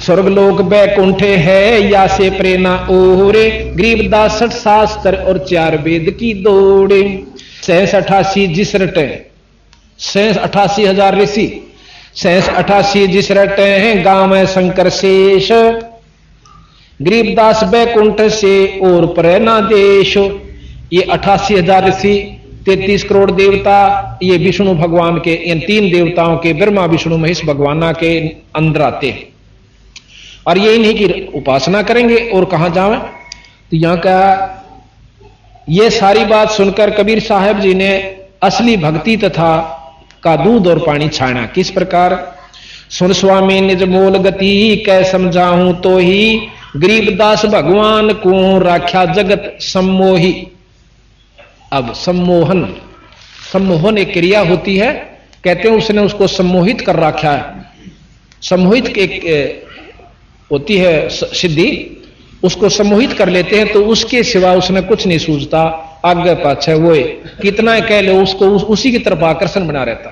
स्वर्गलोक बैकुंठे है या से प्रेरणा ओरे, गरीबदास 60 शास्त्र और 4 वेद की दौड़े। 88 जिस रटे 88,000 ऋषि 88 जिस रटे हैं गांव में शंकर शेष, गरीबदास बैकुंठ से और प्रेरणा देश। ये 88,000 ऋषि 33 करोड़ देवता ये विष्णु भगवान के इन 3 देवताओं के ब्रह्मा विष्णु महेश भगवान के अंदर आते हैं और ये इन्हीं की उपासना करेंगे और कहां जावें। तो यहां का ये सारी बात सुनकर कबीर साहब जी ने असली भक्ति तथा का दूध और पानी छाना। किस प्रकार? सुन स्वामी निज मोल गति कै समझाऊं तो ही, गरीबदास भगवान को राख्या जगत सम्मोही। अब सम्मोहन एक क्रिया होती है, कहते हैं उसने उसको सम्मोहित कर रखा है। सम्मोहित एक होती है सिद्धि, उसको सम्मोहित कर लेते हैं तो उसके सिवा उसने कुछ नहीं सूझता, आगे पाछे वो कितना कह लो उसको उसी की तरफ आकर्षण बना रहता।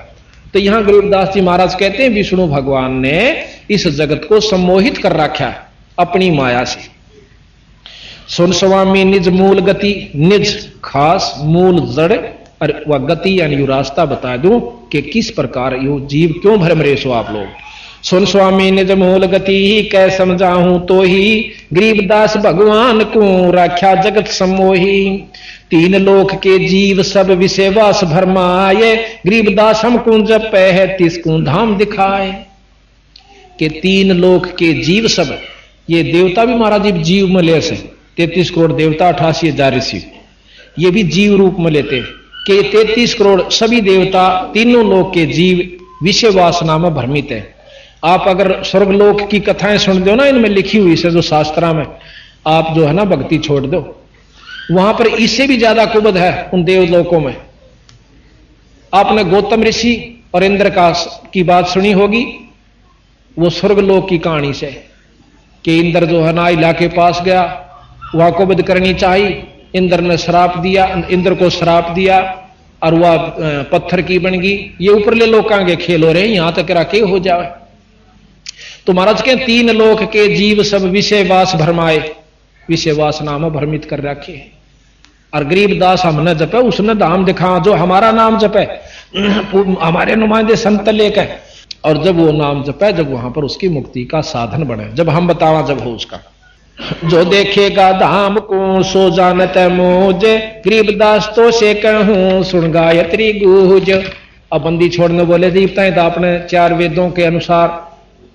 तो यहां गरीबदास जी महाराज कहते हैं विष्णु भगवान ने इस जगत को सम्मोहित कर रखा है अपनी माया से। सुन स्वामी निज मूल गति, निज खास मूल जड़ और वह गति यानी यू रास्ता बता दूं कि किस प्रकार यू जीव क्यों भ्रम रहे सो आप लोग। सुन स्वामी निज मूल गति कै समझाऊं तो ही, गरीबदास भगवान को राख्या जगत सम्मोही। 3 लोक के जीव सब विषयवास भरमाए, गरीबदास हमको जपै है तिसको धाम दिखाए। कि 3 लोक के जीव सब, ये देवता भी महाराज जीव में ले से 33 करोड़ देवता 88,000 ऋषि ये भी जीव रूप में लेते कि 33 करोड़ सभी देवता तीनों लोक के जीव विषय वासना में भ्रमित है। आप अगर स्वर्गलोक की कथाएं सुन दो ना, इनमें लिखी हुई से जो शास्त्रा में, आप जो है ना भक्ति छोड़ दो, वहां पर इससे भी ज्यादा कुबद है उन देवलोकों में। आपने गौतम ऋषि और इंद्र की बात सुनी होगी, वो स्वर्गलोक की कहानी से कि इंद्र जो है ना इला के पास गया, वहां कुबद करनी चाहिए, इंद्र ने श्राप दिया, इंद्र को श्राप दिया और वह पत्थर की बन गई। ये ऊपरले लोकां के खेल हो रहे हैं, यहां तक राके हो जाए। तो महाराज के 3 लोक के जीव सब विषय वास भरमाए, विषय वासना में भ्रमित कर रखे। और गरीबदास हमने जपे उसने धाम दिखा, जो हमारा नाम जपे हमारे नुमाइंदे संत लेके, और जब वो नाम जपे जब वहां पर उसकी मुक्ति का साधन बने, जब हम बतावा जब हो उसका। जो देखेगा धाम को सो जानत मोज, गरीबदास तो से कहूं सुन गायत्री गूंज। अब बंदी छोड़ने बोले दीपता तो आपने 4 वेदों के अनुसार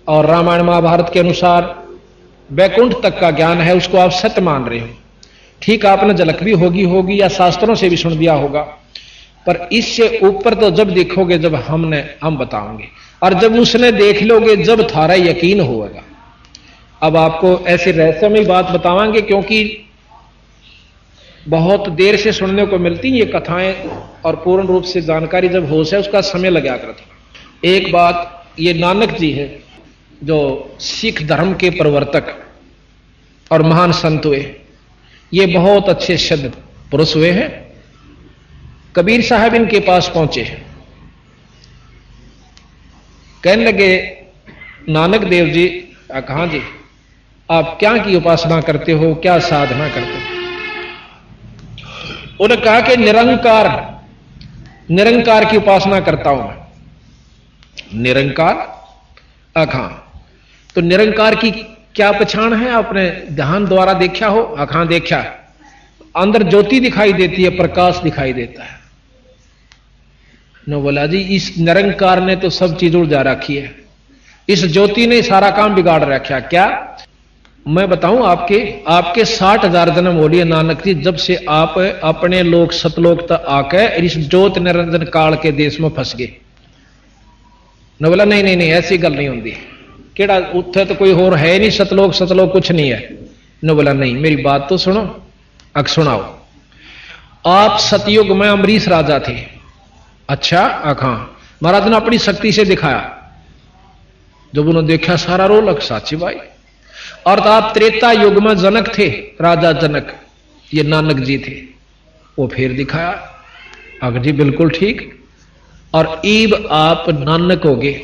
और रामायण महाभारत के अनुसार बैकुंठ तक का ज्ञान है, उसको आप सत्य मान रहे हो। ठीक आपने झलक भी होगी या शास्त्रों से भी सुन दिया होगा, पर इससे ऊपर तो जब देखोगे जब हम बताओगे, और जब उसने देख लोगे जब थारा यकीन होगा। अब आपको ऐसी रहस्यमय बात बतावांगे क्योंकि बहुत देर से सुनने को मिलती ये कथाएं, और पूर्ण रूप से जानकारी जब हो से उसका समय लगा करता। एक बात, ये नानक जी है जो सिख धर्म के प्रवर्तक और महान संत हुए, ये बहुत अच्छे शब्द पुरुष हुए हैं। कबीर साहब इनके पास पहुंचे, कहने लगे नानक देव जी, कहां जी आप क्या की उपासना करते हो, क्या साधना करते हो? उन्होंने कहा कि निरंकार की उपासना करता हूं मैं। निरंकार अखां, तो निरंकार की क्या पहचान है? आपने ध्यान द्वारा देखा हो? अखां देखा, अंदर ज्योति दिखाई देती है, प्रकाश दिखाई देता है। न बोला जी इस निरंकार ने तो सब चीज उड़ जा रखी है, इस ज्योति ने सारा काम बिगाड़ रखा। क्या मैं बताऊं? आपके 60,000 जन्म हो लिए नानक जी, जब से आप अपने लोक सतलोक तक आके इस ज्योत निरंजन काल के देश में फंस गए। न बोला नहीं ऐसी गल नहीं होती, केड़ा उत्थे तो कोई और है नहीं, सतलोक कुछ नहीं है। न बोला नहीं, मेरी बात तो सुनो। अग सुनाओ। आप सतयुग में अमरीश राजा थे। अच्छा, अखां महाराज ने अपनी शक्ति से दिखाया, जब उन्होंने देखा सारा रोलक साची भाई। और तो आप त्रेता युग में जनक थे, राजा जनक, ये नानक जी थे, वो फिर दिखाया। अग जी बिल्कुल ठीक। और ईब आप नानक हो गए,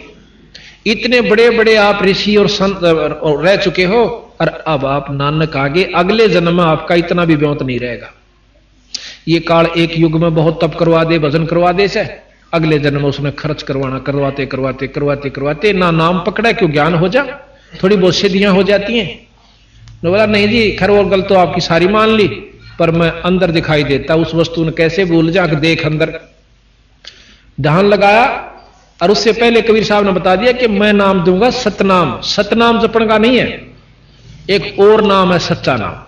इतने बड़े बड़े आप ऋषि और संत रह चुके हो, और अब आप नानक आगे अगले जन्म में आपका इतना भी ब्योंत नहीं रहेगा। ये काल एक युग में बहुत तप करवा दे, भजन करवा दे से, अगले जन्म में उसने खर्च करवाना, करवाते करवाते करवाते करवाते ना नाम पकड़ा क्यों ज्ञान हो जा, थोड़ी बहुत सिद्धियां हो जाती हैं। तो बोला नहीं जी, खैर और गल तो आपकी सारी मान ली, पर मैं अंदर दिखाई देता उस वस्तु ने कैसे भूल जा, देख अंदर। ध्यान लगाया, और उससे पहले कबीर साहब ने बता दिया कि मैं नाम दूंगा सतनाम। सतनाम जपण का नहीं है, एक और नाम है सच्चा नाम।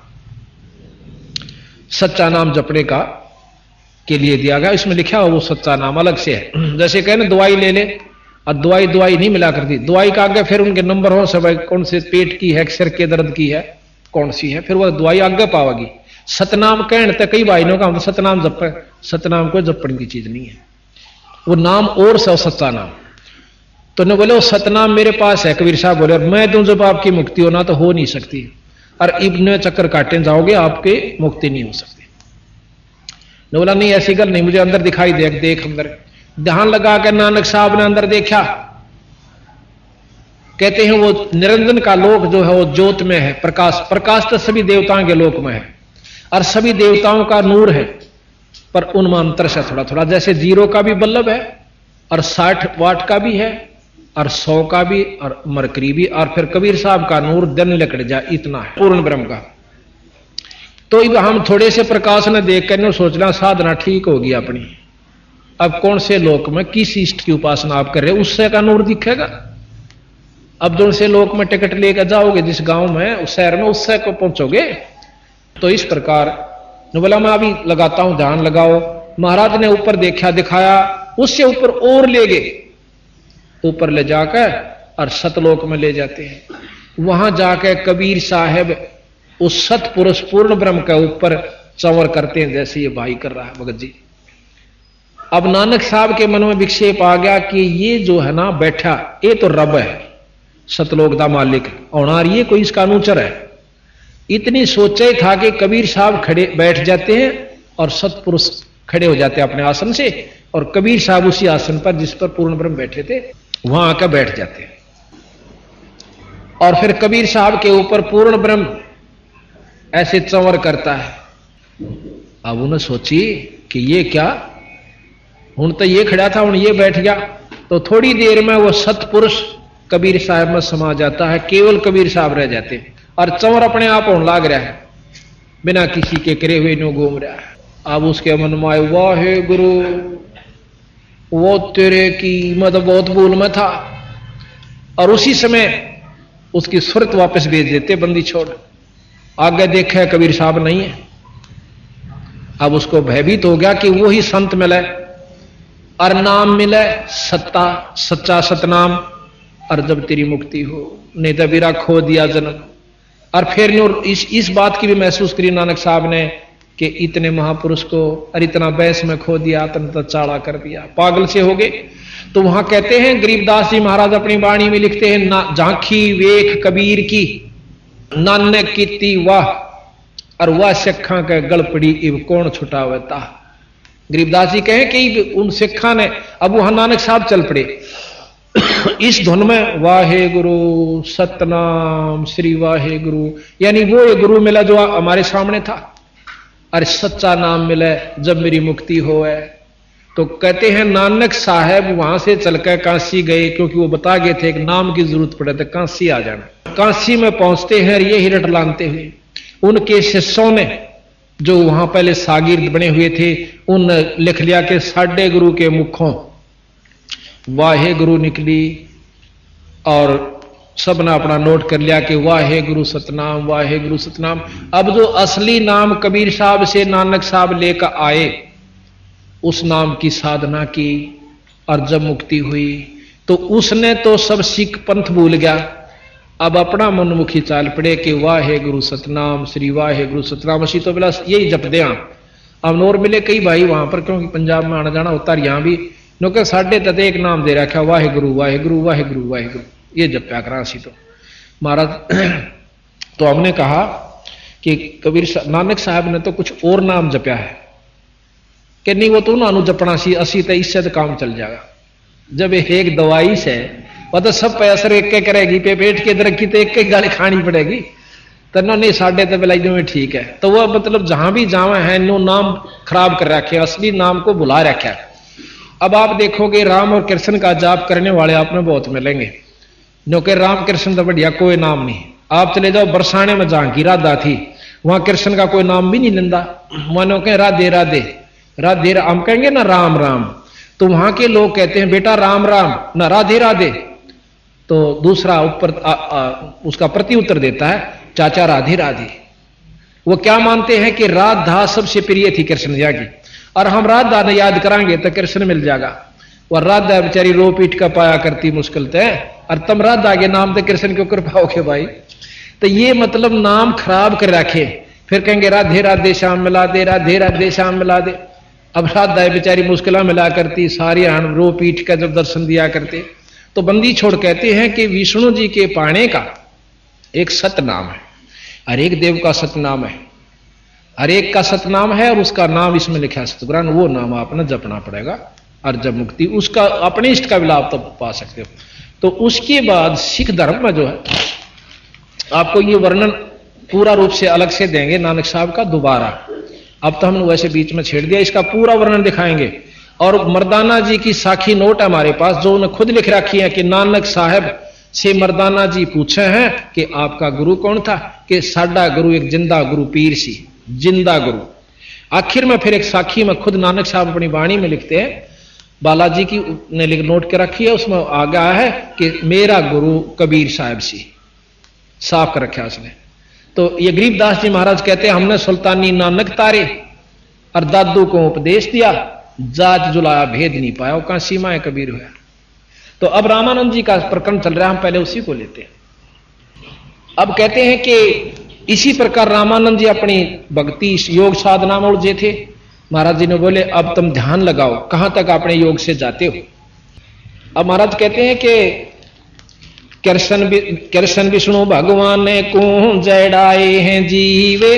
सच्चा नाम जपने का के लिए दिया गया, इसमें लिखा हुआ वो सच्चा नाम अलग से है। जैसे कहे ना दवाई ले ले, और दवाई दवाई नहीं मिला करती, दवाई का आगे फिर उनके नंबर हो सब, कौन से पेट की है, सिर के दर्द की है, कौन सी है, फिर वो दवाई आगे पावेगी। सतनाम कहने तक कई भाइयों का हम सतनाम जप, सतनाम को जपने की चीज नहीं है, वो नाम और से सच्चा नाम। तो ने बोले वो सतनाम मेरे पास है। कबीर साहब बोले मैं दूं जब आपकी मुक्ति होना तो हो नहीं सकती, और इब्ने चक्कर काटे जाओगे आपके मुक्ति नहीं हो सकती। ने बोला नहीं ऐसी गल नहीं, मुझे अंदर दिखाई दे, देख अंदर। ध्यान लगा कर नानक साहब ने अंदर देखा। कहते हैं वो निरंजन का लोक जो है वो ज्योत में है, प्रकाश। प्रकाश तो सभी देवताओं के लोक में है, और सभी देवताओं का नूर है, पर उनमें अंतर से थोड़ा थोड़ा, जैसे 0 का भी बल्लभ है, और 60 वाट का भी है, और 100 का भी, और मरकरी भी, और फिर कबीर साहब का नूर दिन लकड़ जाए इतना है पूर्ण ब्रह्म का। तो हम थोड़े से प्रकाश ने देख कर सोचना साधना ठीक होगी अपनी। अब कौन से लोक में किस इष्ट की उपासना आप कर रहे हो, उससे का नूर दिखेगा। अब जो से लोक में टिकट लेकर जाओगे जिस गांव में, उस शहर में, उससे को पहुंचोगे। तो इस प्रकार बोला मैं अभी लगाता हूं, ध्यान लगाओ। महाराज ने ऊपर देखा, दिखाया, उससे ऊपर और ले गए, ऊपर ले जाकर और सतलोक में ले जाते हैं। वहां जाकर कबीर साहब उस सतपुरुष पूर्ण ब्रह्म के ऊपर चंवर करते हैं, जैसे ये भाई कर रहा है भगत जी। अब नानक साहब के मन में विक्षेप आ गया कि ये जो है ना बैठा, ये तो रब है, सतलोक दा मालिक और ये कोई इसका अनुचर है। इतनी सोचे था कि कबीर साहब खड़े बैठ जाते हैं और सतपुरुष खड़े हो जाते हैं अपने आसन से, और कबीर साहब उसी आसन पर जिस पर पूर्ण ब्रह्म बैठे थे वहां आकर बैठ जाते हैं। और फिर कबीर साहब के ऊपर पूर्ण ब्रह्म ऐसे चंवर करता है। अब उन्हें सोची कि ये क्या, हूं तो ये खड़ा था, हूं ये बैठ गया। तो थोड़ी देर में वो सतपुरुष कबीर साहब में समा जाता है, केवल कबीर साहब रह जाते हैं, और चंवर अपने आप होने लाग रहा है, बिना किसी के करे हुए नो घूम रहा है। अब उसके मन में आए, वाहे गुरु, वो तेरे की मतलब बहुत भूल में था। और उसी समय उसकी सुरत वापस भेज देते, बंदी छोड़। आगे देखा कबीर साहब नहीं है। अब उसको भयभीत हो गया कि वो ही संत मिले और नाम मिले सत्ता, सच्चा सतनाम, और जब तेरी मुक्ति हो, नहीं तो बिरा खो दिया जन्म। और फिर इस बात की भी महसूस करी नानक साहब ने कि इतने महापुरुष को और इतना बैस में खो दिया, तो चाड़ा कर दिया, पागल से हो गए। तो वहां कहते हैं गरीबदास जी महाराज अपनी वाणी में लिखते हैं, ना झांकी वेख कबीर की, नानक कीती वाह, और वह सिखा के गल पड़ी इब कौन छुटावता। गरीबदास जी कहें कि उन सिखा ने, अब वहां नानक साहब चल पड़े इस धुन में, वाहे गुरु सतनाम श्री वाहे गुरु, यानी वो ये गुरु मिला जो हमारे सामने था, और सच्चा नाम मिले जब मेरी मुक्ति हो है। तो कहते हैं नानक साहब वहां से चलकर काशी गए, क्योंकि वो बता गए थे कि नाम की जरूरत पड़े तो काशी आ जाना। काशी में पहुंचते हैं, ये हिरट लानते हुए उनके शिष्यों ने, जो वहां पहले सागिर्द बने हुए थे, उन लिख लिया कि साढ़े गुरु के मुखों वाहे गुरु निकली, और सबने अपना नोट कर लिया कि वाहे गुरु सतनाम, वाहे गुरु सतनाम। अब जो असली नाम कबीर साहब से नानक साहब लेकर आए, उस नाम की साधना की, और जब मुक्ति हुई तो उसने तो सब सिख पंथ भूल गया। अब अपना मनमुखी चाल पड़े कि वाहे गुरु सतनाम श्री वाहे गुरु सतनाम, असी तो बिला यही जप दे। अब नोर मिले कई भाई वहां पर, क्योंकि पंजाब में आना जाना होता, यहां भी क्योंकि साढ़े तक एक नाम दे रखा, वाहे गुरु वाहे गुरु वाहे गुरु वाहे गुरु, ये जप्या करा सी। तो महाराज तो हमने कहा कि कबीर नानक साहब ने तो कुछ और नाम जप्या है कि नहीं, वो तो उन्होंने जपना सी, असी तो इससे तो काम चल जाएगा। जब एक दवाई से वह तो सब पे असर एक के करेगी, पे पेट के दरक की तो एक एक गाली खानी पड़ेगी। तो नहीं साढ़े तो बिलाई में ठीक है। तो वह मतलब जहां भी जावे हैं नो नाम खराब कर रखे, असली नाम को भुला रखा है। अब आप देखोगे राम और कृष्ण का जाप करने वाले आप में बहुत मिलेंगे, क्योंकि राम कृष्ण तो बढ़िया कोई नाम नहीं। आप चले जाओ बरसाने में जहां की राधा थी, वहां कृष्ण का कोई नाम भी नहीं लेंदा, मानो कहें राधे राधे राधे, हम कहेंगे ना राम राम, तो वहां के लोग कहते हैं बेटा राम राम ना राधे राधे। तो दूसरा ऊपर उसका प्रति उत्तर देता है चाचा राधे राधे। वो क्या मानते हैं कि राधा सबसे प्रिय थी कृष्ण जी की, और हम राधा ने याद कराएंगे तो कृष्ण मिल जाएगा। और राधा बेचारी रो पीट का पाया करती मुश्किल तय, और तुम राधा के नाम तो कृष्ण क्यों कर पाओगे भाई। तो ये मतलब नाम खराब कर रखे, फिर कहेंगे राधे राधे श्याम मिला दे, राधे राधे श्याम मिला दे। अब राधा बेचारी मुश्किल मिला करती, सारी हम रो पीट का जब दर्शन दिया करते। तो बंदी छोड़ कहते हैं कि विष्णु जी के पाने का एक सत नाम है, हर एक देव का सत नाम है, हर एक का सत नाम है, और उसका नाम इसमें लिखा है सतगुरान, वो नाम आपने जपना पड़ेगा, और जब मुक्ति उसका अपने इष्ट का भी लाभ तब पा सकते हो। तो उसके बाद सिख धर्म में जो है आपको ये वर्णन पूरा रूप से अलग से देंगे नानक साहब का दोबारा। अब तो हमने वैसे बीच में छेड़ दिया, इसका पूरा वर्णन दिखाएंगे। और मर्दाना जी की साखी नोट हमारे पास, जो उन्हें खुद लिख रखी है कि नानक साहब से मर्दाना जी पूछे हैं कि आपका गुरु कौन था, कि साडा गुरु एक जिंदा गुरु पीर सी, जिंदा गुरु। आखिर में फिर एक साखी में खुद नानक साहब अपनी वाणी में लिखते हैं, बालाजी की ने नोट कर रखी है, उसमें आ गया है कि मेरा गुरु कबीर साहब सी, साफ कर रखा उसने। तो ये गरीबदास जी महाराज कहते हैं हमने सुल्तानी नानक तारे और दादू को उपदेश दिया, जात जुलाया भेद नहीं पाया, वो कहां सीमाएं कबीर हुआ। तो अब रामानंद जी का प्रकरण चल रहा है, हम पहले उसी को लेते हैं। अब कहते हैं कि इसी प्रकार रामानंद जी अपनी भक्ति योग साधना में उलझे थे। महाराज जी ने बोले अब तुम ध्यान लगाओ, कहां तक अपने योग से जाते हो। अब महाराज कहते हैं कि कृष्ण विष्णु भगवान ने को जड़ाए हैं जीवे।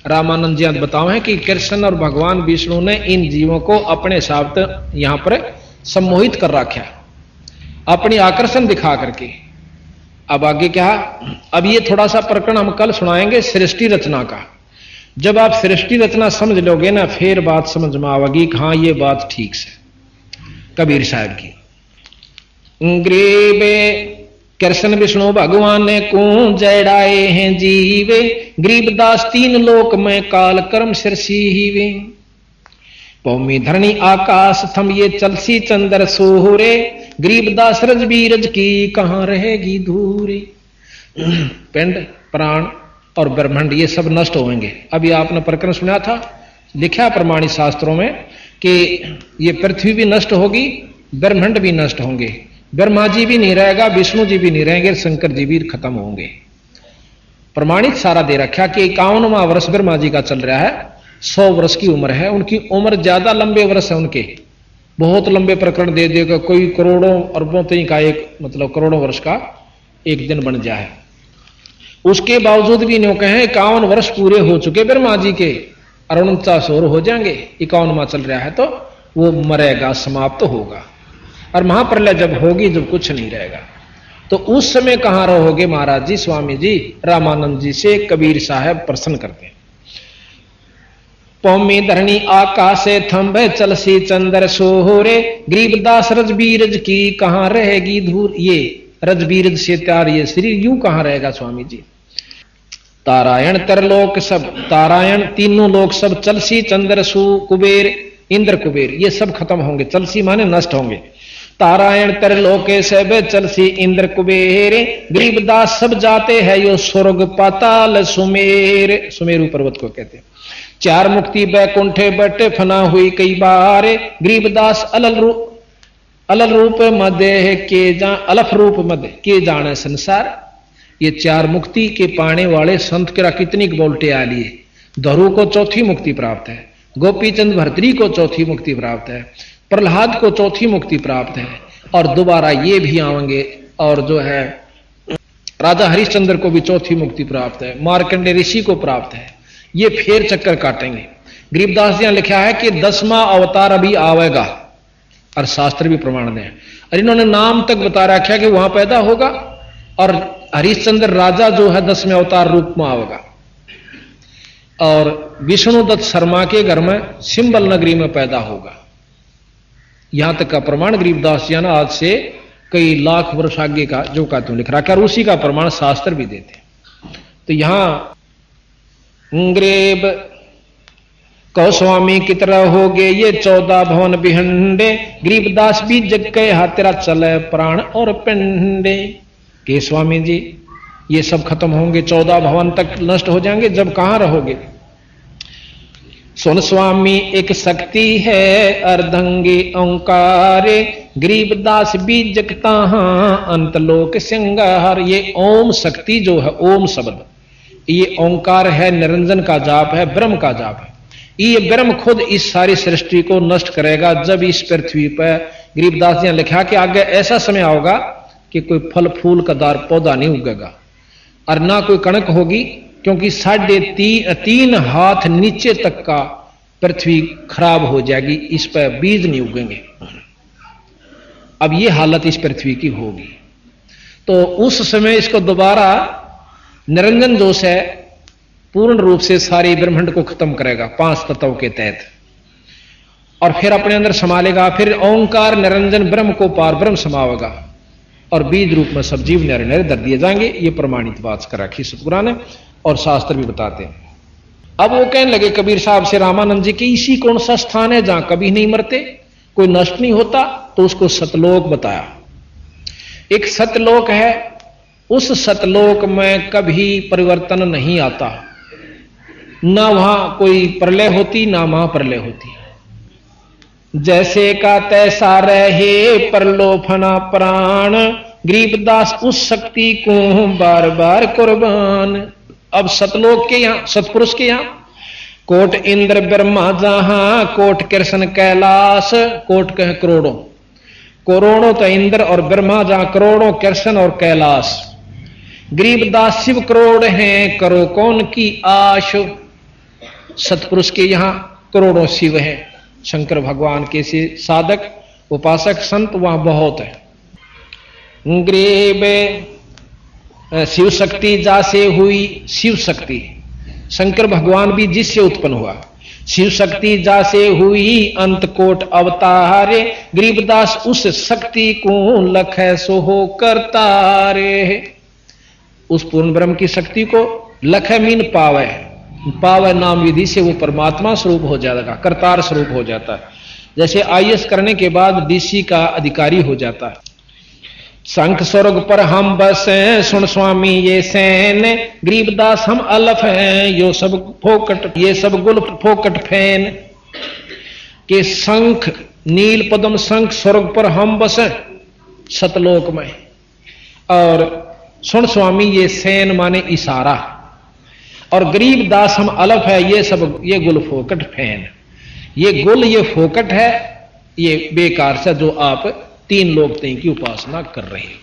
रामानंद जी बताओ है कि कृष्ण और भगवान विष्णु ने इन जीवों को अपने साथ यहां पर सम्मोहित कर रखा, अपनी आकर्षण दिखा करके। अब आगे क्या, अब ये थोड़ा सा प्रकरण हम कल सुनाएंगे सृष्टि रचना का। जब आप सृष्टि रचना समझ लोगे ना, फिर बात समझ में आवेगी कि हाँ ये बात ठीक से कबीर साहब की। ग्रीबे कृष्ण विष्णु भगवान ने को जड़ाए हैं जीवे, गरीबदास तीन लोक में काल कर्म सिरसी हीवे। भूमि धरणी आकाश थम ये चलसी चंद्र सोहरे, गरीबदास रज बीरज की कहां रहेगी धूरी। पिंड प्राण और ब्रह्मांड ये सब नष्ट होंगे। अभी आपने प्रकरण सुना था, लिखा प्रमाणित शास्त्रों में कि ये पृथ्वी भी नष्ट होगी, ब्रह्मांड भी नष्ट होंगे, ब्रह्मा जी भी नहीं रहेगा, विष्णु जी भी नहीं रहेंगे, शंकर जी भी खत्म होंगे। प्रमाणित सारा दे रखा कि 51वां वर्ष ब्रह्मा जी का चल रहा है, 100 वर्ष की उम्र है उनकी, उम्र ज्यादा लंबे वर्ष है उनके, बहुत लंबे प्रकरण दे देगा, कोई करोड़ों अरबों तक का एक मतलब करोड़ों वर्ष का एक दिन बन जाए। उसके बावजूद भी न्यों कहें 51 वर्ष पूरे हो चुके ब्रह्मा जी के, और 49 और हो जाएंगे, 51वां चल रहा है, तो वो मरेगा, समाप्त तो होगा। और महाप्रलय जब होगी, जब कुछ नहीं रहेगा, तो उस समय कहां रहोगे महाराज जी, स्वामी जी रामानंद जी से कबीर साहब प्रश्न करते हैं। पौमी धरणी आकाश थंबे चलसी चंद्र सोहरे, गरीबदास रजबीरज की कहां रहेगी धूर। ये रजबीरज से त्यार ये शरीर यूं कहां रहेगा स्वामी जी। तारायण तरलोक सब, तारायण तीनों लोक सब, चलसी चंद्र सु कुबेर इंद्र कुबेर ये सब खत्म होंगे, चलसी माने नष्ट होंगे। तारायण तरलोके सब चलसी इंद्र कुबेर, गरीबदास सब जाते हैं यो स्वर्ग पाताल सुमेर। सुमेरु पर्वत को कहते हैं। चार मुक्ति बैकुंठे बटे फना हुई कई बार, गरीबदास अलल रूप मध्य के अलफ रूप मध्य के जाने संसार। ये चार मुक्ति के पाने वाले संत के कितनी बोलते आ लिए। धरु को चौथी मुक्ति प्राप्त है, गोपीचंद भर्तरी को चौथी मुक्ति प्राप्त है, प्रहलाद को चौथी मुक्ति प्राप्त है, और दोबारा ये भी आएंगे, और जो है राजा हरिश्चंद्र को भी चौथी मुक्ति प्राप्त है, मार्कंडे ऋषि को प्राप्त है। ये फेर चक्कर काटेंगे। गरीबदास जी ने लिखा है कि 10वां अवतार अभी आवेगा, और शास्त्र भी प्रमाण दें। और इन्होंने नाम तक बता रखा कि वहां पैदा होगा और हरिश्चंद्र राजा जो है 10वें अवतार रूप में आएगा, और विष्णुदत्त शर्मा के घर में सिंबल नगरी में पैदा होगा। यहां तक का प्रमाण गरीबदास जी ने आज से कई लाख वर्ष आगे का जो का तुम लिख रखा है, उसी का प्रमाण शास्त्र भी देते। तो यहां ग्रेब कहो स्वामी की तरह हो गए ये 14 भवन बिहंडे, गरीबदास भी जग के हाथ तेरा चले प्राण और पिंडे। के स्वामी जी ये सब खत्म होंगे, 14 भवन तक नष्ट हो जाएंगे, जब कहां रहोगे? सुन स्वामी एक शक्ति है अर्धंगी ओंकारे, गरीबदास भी जगता अंतलोक सिंगार। ये ओम शक्ति जो है, ओम शब्द ये ओंकार है, निरंजन का जाप है, ब्रह्म का जाप है। ये ब्रह्म खुद इस सारी सृष्टि को नष्ट करेगा जब इस पृथ्वी पर, गरीबदास जी ने लिखा कि आगे ऐसा समय आओगा कि कोई फल फूल का दार पौधा नहीं उगेगा और ना कोई कणक होगी, क्योंकि 3.5 हाथ नीचे तक का पृथ्वी खराब हो जाएगी, इस पर बीज नहीं उगेंगे। अब ये हालत इस पृथ्वी की होगी। तो उस समय इसको दोबारा निरंजन जोश है पूर्ण रूप से सारे ब्रह्मांड को खत्म करेगा 5 तत्वों के तहत, और फिर अपने अंदर संभालेगा। फिर ओंकार निरंजन ब्रह्म को पार ब्रह्म समावेगा और बीज रूप में सब जीव नरे नरे दर दिए जाएंगे। ये प्रमाणित बात कर रखी सतगुरु ने और शास्त्र भी बताते हैं। अब वो कहने लगे कबीर साहब से रामानंद जी की, इसी कौन सा स्थान है जहां कभी नहीं मरते, कोई नष्ट नहीं होता? तो उसको सतलोक बताया। एक सतलोक है, उस सतलोक में कभी परिवर्तन नहीं आता, ना वहां कोई प्रलय होती ना महाप्रलय होती। जैसे का तैसा रहे परलोफना प्राण, गरीबदास उस शक्ति को बार बार कुर्बान। अब सतलोक के यहां, सतपुरुष के यहां कोट इंद्र ब्रह्मा जहां, कोट कृष्ण कैलाश, कोट कह करोड़ों, करोड़ों तो इंद्र और ब्रह्मा जहां, करोड़ों कृष्ण और कैलाश। गरीबदास शिव करोड़ हैं, करो कौन की आश। सतपुरुष के यहां करोड़ों शिव हैं, शंकर भगवान के से साधक उपासक संत वहां बहुत है। ग्रीब शिव शक्ति जासे हुई, शिव शक्ति शंकर भगवान भी जिससे उत्पन्न हुआ, शिव शक्ति जासे हुई अंत कोट अवतारे, गरीबदास उस शक्ति को लख सो हो करतारे। उस पूर्ण ब्रह्म की शक्ति को लख मीन पावे, पावे नाम विधि से वो परमात्मा स्वरूप हो जाएगा, करतार स्वरूप हो जाता है। जैसे आईएएस करने के बाद डीसी का अधिकारी हो जाता है। शंख स्वर्ग पर हम बस हैं, सुन स्वामी ये सैन, गरीबदास हम अलफ हैं, यो सब फोकट, ये सब गुल फोकट फैन। के शंख नील पद्म शंख स्वर्ग पर हम बस हैं सतलोक में, और सुन स्वामी ये सैन माने इशारा, और गरीबदास हम अलफ है, ये सब ये गुल फोकट फैन। ये गुल ये फोकट है, ये बेकार से जो आप 3 लोग थे की उपासना कर रहे हैं।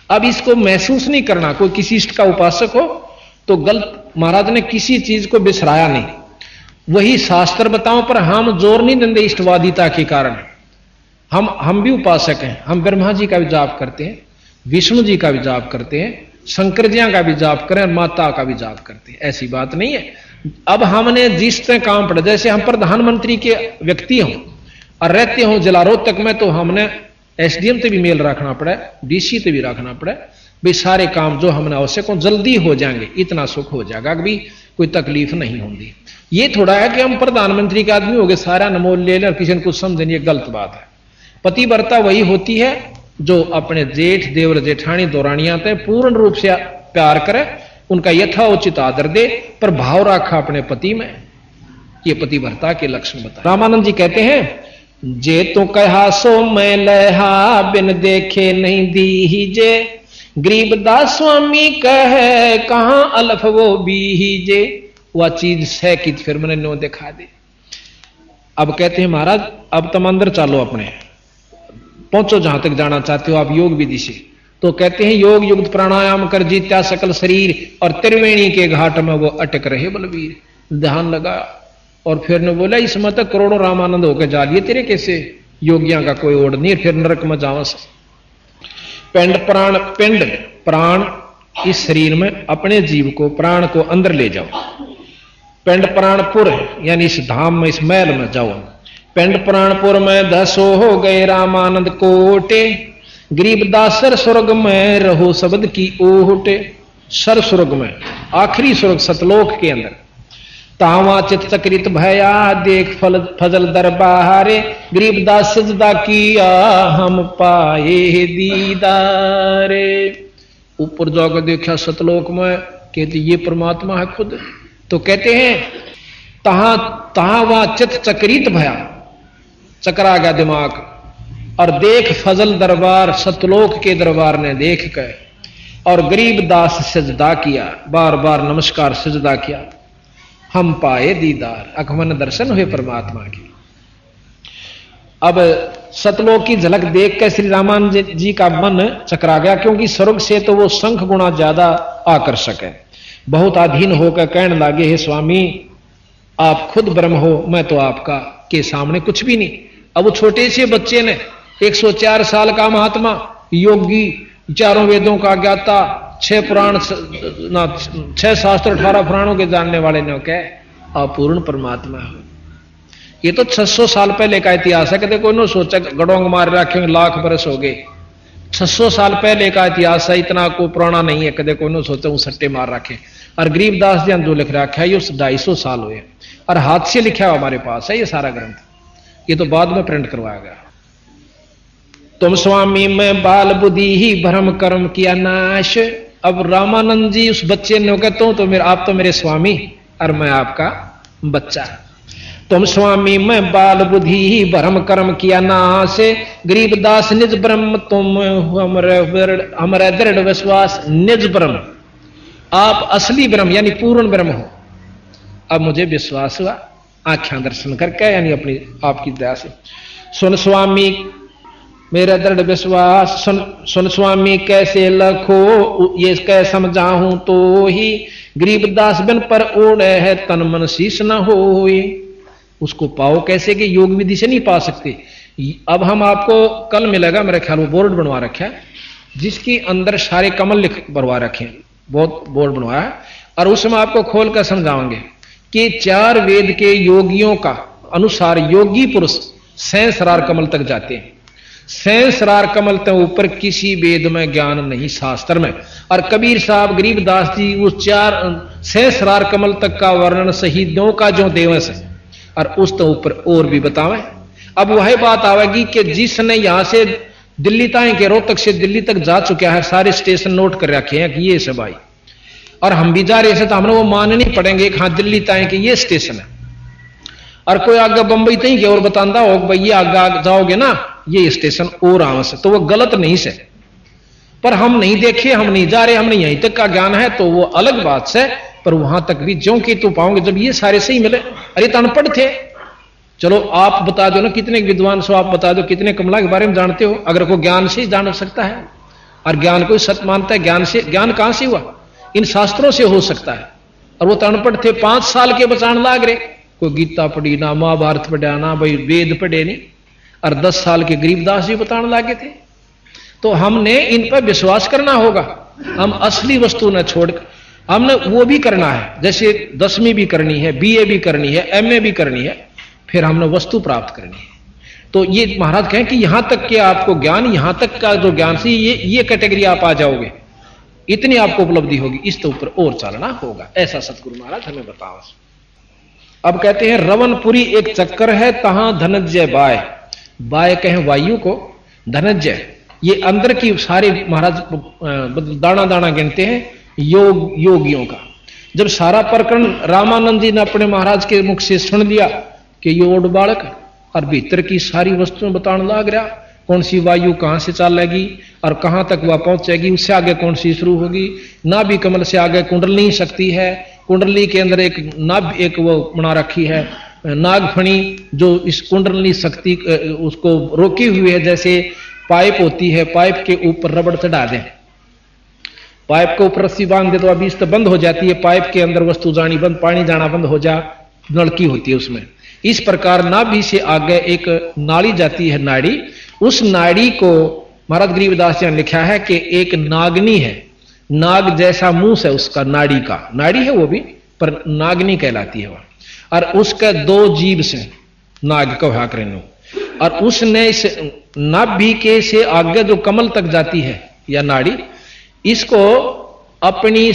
अब इसको महसूस नहीं करना, कोई किसी इष्ट का उपासक हो तो गलत, महाराज ने किसी चीज को बिसराया नहीं, वही शास्त्र बताओ, पर हम जोर नहीं देंगे इष्टवादिता के कारण। हम भी उपासक हैं, हम ब्रह्मा जी का भी जाप करते हैं, विष्णु जी का भी जाप करते हैं, शंकर जी का भी जाप करें और माता का भी जाप करते हैं, ऐसी बात नहीं है। अब हमने जिस तरह काम पड़ा, जैसे हम प्रधानमंत्री के व्यक्ति हों और रहते हों जिला रोहतक में, तो हमने एसडीएम से भी मेल रखना पड़ा, डीसी से भी रखना पड़ा, भाई सारे काम जो हमने आवश्यक हो जल्दी हो जाएंगे, इतना सुख हो जाएगा कि भी कोई तकलीफ नहीं होगी। ये थोड़ा है कि हम प्रधानमंत्री के आदमी हो गए, सारा नमोल ले लें और किसी ने कुछ समझे, ये गलत बात है। पतिव्रता वही होती है जो अपने जेठ देवर जेठानी दौरानियां तय पूर्ण रूप से प्यार करे, उनका यथाउचित आदर दे, पर भाव रखा अपने पति में। ये पतिव्रता के लक्षण बताए। रामानंद जी कहते हैं, जे तो कहा सो मैं लहा, बिन देखे नहीं दीजे, गरीबदास स्वामी कहे कहां अलफ वो बीजे। वह चीज सह की फिर मैंने नो दिखा दे। अब कहते हैं महाराज अब तुम अंदर चलो, अपने पहुंचो जहां तक जाना चाहते हो आप योग विधि से। तो कहते हैं योग युक्त प्राणायाम कर जीत्या सकल शरीर, और त्रिवेणी के घाट में वो अटक रहे बलवीर। ध्यान लगा और फिर ने बोला इसमें तक करोड़ों रामानंद होकर जा लिए तेरे कैसे, योगियों का कोई ओढ़ नहीं, फिर नरक में जावस। पिंड प्राण इस शरीर में अपने जीव को, प्राण को अंदर ले जाओ। पिंड प्राणपुर यानी इस धाम में, इस महल में जाओ। पिंड प्राणपुर में 10 हो गए रामानंद कोटे, गरीबदास सर स्वर्ग में रहो शब्द की ओटे। सर स्वर्ग में, आखिरी स्वर्ग सतलोक के अंदर। तावा चित चक्रित भया देख फजल दरबारे, गरीबदास सजदा किया हम पाए दीदारे। ऊपर जाकर देखा सतलोक में, कहते ये परमात्मा है खुद। तो कहते हैं तहां वहां चित चक्रित भया, चकरा गया दिमाग, और देख फजल दरबार, सतलोक के दरबार ने देख कर, और गरीबदास सजदा किया, बार बार नमस्कार सजदा किया। हम पाए दीदार, अखमन दर्शन हुए परमात्मा के। अब सतलोक की झलक देख कर श्री रामानंद जी का मन चकरा गया, क्योंकि स्वर्ग से तो वो संख गुना ज्यादा आकर्षक है। बहुत अधीन होकर कहने लगे, हे स्वामी आप खुद ब्रह्म हो, मैं तो आपका के सामने कुछ भी नहीं। अब वो छोटे से बच्चे ने, 104 साल का महात्मा, योगी, 4 वेदों का ज्ञाता, 6 पुराण 6 शास्त्र 18 पुराणों के जानने वाले ने कहा आप पूर्ण परमात्मा हो। ये तो 600 साल पहले का इतिहास है। कहते कोई न सोचा गड़ोंग मार रखे लाख बरस हो गए। 600 साल पहले का इतिहास है, इतना को पुराना नहीं है। कदे कोई न सोचा वो सट्टे मार रखे। और गरीबदास जी जो लिख रखा है ये 250 साल हुए, और हाथ से लिखा हुआ हमारे पास है ये सारा ग्रंथ। ये तो बाद में प्रिंट करवाया गया। तुम स्वामी में बाल बुद्धि ही भ्रम कर्म किया नाश। अब रामानंद जी उस बच्चे ने कहता हूं तो आप तो मेरे स्वामी और मैं आपका बच्चा। तुम स्वामी में बाल बुद्धि ही भ्रम कर्म किया नाश। गरीबदास निज ब्रह्म तुम हमारा दृढ़ विश्वास। निज ब्रह्म, आप असली ब्रह्म यानी पूर्ण ब्रह्म हो। अब मुझे विश्वास हुआ आंखें दर्शन करके, यानी अपनी आपकी दया से। सुन स्वामी मेरा दृढ़ विश्वास, सुन स्वामी कैसे लखो ये कह समझाऊं तो ही। गरीबदास बिन पर ओढ़ है तन मन शीश न होए। उसको पाओ कैसे कि योग विधि से नहीं पा सकते। अब हम आपको कल मिलेगा मेरे ख्याल में, बोर्ड बनवा रखा है जिसके अंदर सारे कमल लिख बनवा रखे हैं, बहुत बोर्ड बनवाया है, और उसमें आपको खोल कर समझाओगे कि 4 वेद के योगियों का अनुसार योगी पुरुष सहस्रार कमल तक जाते हैं। सहस्रार कमल तक ऊपर किसी वेद में ज्ञान नहीं, शास्त्र में। और कबीर साहब गरीबदास जी उस 4 सहस्रार कमल तक का वर्णन शहीदों का जो देवस है, और उस तो ऊपर और भी बतावे। अब वही बात आवेगी कि जिसने यहां से दिल्ली तक के रोहतक से दिल्ली तक जा चुका है, सारे स्टेशन नोट कर रखे हैं कि ये सब आई, और हम भी जा रहे थे तो हमने वो माननी पड़ेंगे कि हाँ दिल्ली तक के ये स्टेशन है। और कोई आगे बंबई तक के और बताता हो भाई ये आगे जाओगे ना ये स्टेशन और आवश्य, तो वो गलत नहीं से। पर हम नहीं देखे, हम नहीं जा रहे, हमने यहीं तक का ज्ञान है तो वो अलग बात से। पर वहां तक भी ज्यों की तो पाओगे जब ये सारे सही मिले। अरे तो अनपढ़ थे, चलो आप बता दो ना कितने विद्वान सो, आप बता दो कितने कमला के बारे में जानते हो। अगर कोई ज्ञान से ही जान सकता है, और ज्ञान को सत्य मानता है, ज्ञान से, ज्ञान कहां से हुआ? इन शास्त्रों से हो सकता है। और वो तो अनपढ़ थे, 5 साल के बचान लाग रहे, कोई गीता पढ़ी ना, महाभारत पढ़ा ना, भाई वेद पढ़े नहीं, और 10 साल के गरीबदास जी बताने लागे थे। तो हमने इन पर विश्वास करना होगा। हम असली वस्तु न छोड़, हमने वो भी करना है, जैसे 10वीं भी करनी है, BA भी करनी है, MA भी करनी है, फिर हमने वस्तु प्राप्त करनी है। तो ये महाराज कहें कि यहां तक के आपको ज्ञान, यहां तक का जो ज्ञान से ये कैटेगरी आप आ जाओगे, इतनी आपको उपलब्धि होगी, इस तो ऊपर और चलना होगा। ऐसा सतगुरु महाराज हमें बताओ। अब कहते हैं रवनपुरी एक चक्कर है, तहां धनंजय बाय। बाय कहें वायु को, धनंजय ये अंदर की सारे महाराज दाना दाना गिनते हैं योगियों का। जब सारा प्रकरण रामानंद जी ने अपने महाराज के मुख से सुन लिया कि ये ओड बालक और भीतर की सारी वस्तुएं बताने लग रहा, कौन सी वायु कहां से चलेगी और कहां तक वह पहुंचेगी, उससे आगे कौन सी शुरू होगी। नाभि कमल से आगे कुंडलनी शक्ति है, कुंडली के अंदर एक नाभ, एक वो बना रखी है नागफणी, जो इस कुंडली शक्ति उसको रोकी हुई है। जैसे पाइप होती है, पाइप के ऊपर रबड़ चढ़ा दें, पाइप के ऊपर रस्सी बांध दे तो अभी इस बंद हो जाती है, पाइप के अंदर वस्तु जानी बंद, पानी जाना बंद हो जा, नलकी होती है उसमें। इस प्रकार नाभि से आगे एक नाड़ी जाती है, नाड़ी। उस नाड़ी को महाराज गरीबदास जी ने लिखा है कि एक नागनी है, नाग जैसा मुंह है उसका, नाड़ी का, नाड़ी है वो भी, पर नागनी कहलाती है वह। और उसका 2 जीभ से नाग कहा करें, और उसने इस नाभि के से आगे जो कमल तक जाती है या नाड़ी, इसको अपनी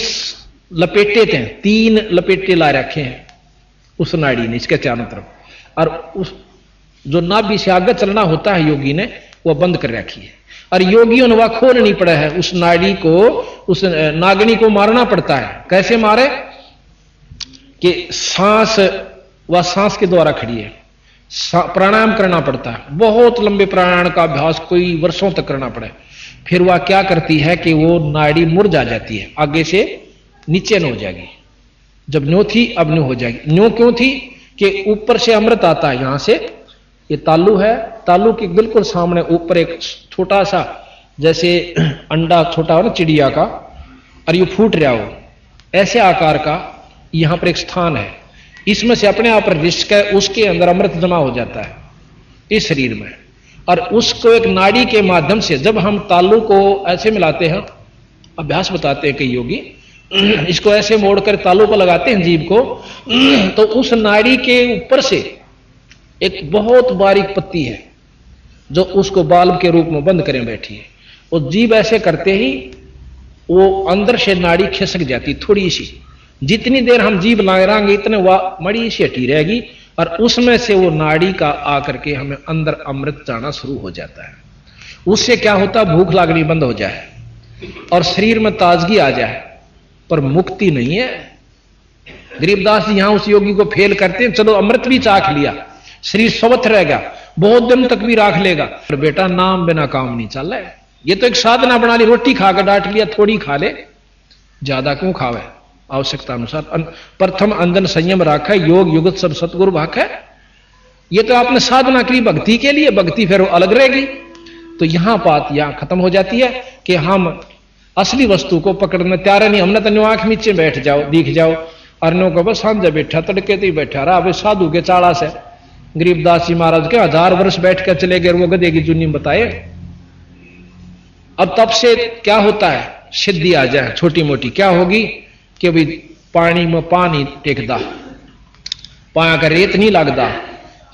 लपेटे थे, 3 लपेटे ला रखे हैं उस नाड़ी ने इसके चारों तरफ, और उस जो नाभि से आगे चलना होता है योगी ने वह बंद कर रखी है। और योगियों ने वह खोलनी पड़ा है, उस नाड़ी को, उस नागनी को मारना पड़ता है। कैसे मारे कि सांस, वह सांस के द्वारा खड़ी है, प्राणायाम करना पड़ता है, बहुत लंबे प्राणायाम का अभ्यास कोई वर्षों तक करना पड़े। फिर वह क्या करती है कि वो नाड़ी मुरझा जाती है, आगे से नीचे न हो जाएगी, जब न्यों थी अब न्यों हो जाएगी। न्यों क्यों थी कि ऊपर से अमृत आता है, यहां से ये तालू है, तालू के बिल्कुल सामने ऊपर एक छोटा सा जैसे अंडा छोटा हो ना चिड़िया का, और ये फूट रहा हो ऐसे आकार का, यहां पर एक स्थान है, इसमें से अपने आप रिश्क है, उसके अंदर अमृत जमा हो जाता है इस शरीर में। और उसको एक नाड़ी के माध्यम से जब हम तालू को ऐसे मिलाते हैं, अभ्यास बताते हैं कई योगी, इसको ऐसे मोड़कर तालू को लगाते हैं जीभ को, तो उस नाड़ी के ऊपर से एक बहुत बारीक पत्ती है जो उसको बाल्ब के रूप में बंद करें बैठी है, और जीभ ऐसे करते ही वो अंदर से नाड़ी खिसक जाती थोड़ी सी, जितनी देर हम जीभ लगाएंगे इतने वह मड़ी सी हटी रहेगी, और उसमें से वो नाड़ी का आकर के हमें अंदर अमृत जाना शुरू हो जाता है। उससे क्या होता, भूख लागनी बंद हो जाए और शरीर में ताजगी आ जाए, पर मुक्ति नहीं है। गरीबदास जी यहां उस योगी को फेल करते हैं, चलो अमृत भी चाख लिया, शरीर स्वस्थ रहेगा, बहुत दिन तक भी राख लेगा, पर बेटा नाम बिना काम नहीं चल रहा है। ये तो एक साधना बना ली, रोटी खाकर डांट लिया, थोड़ी खा ले, ज्यादा क्यों खावे, आवश्यकता अनुसार। प्रथम अंजन संयम राखा, योग युगत सब सतगुरु भाखा। ये तो आपने साधना करी भक्ति के लिए, भक्ति फिर अलग रहेगी। तो यहां बात यहां खत्म हो जाती है कि हम असली वस्तु को पकड़ने तैयार नहीं। हमने तो आंख नीचे बैठ जाओ, दिख जाओ, अर्नो को बस सांझे बैठा, तड़के तो ही बैठा रहा, अभी साधु के चाड़ा से। गरीबदास जी महाराज के 1000 वर्ष बैठ कर चले गए, वो गधे की जुनी बताए। अब तब से क्या होता है, सिद्धि आ जाए छोटी मोटी, क्या होगी कि भाई पानी में पानी टेकदा, पाया का रेत नहीं लगता,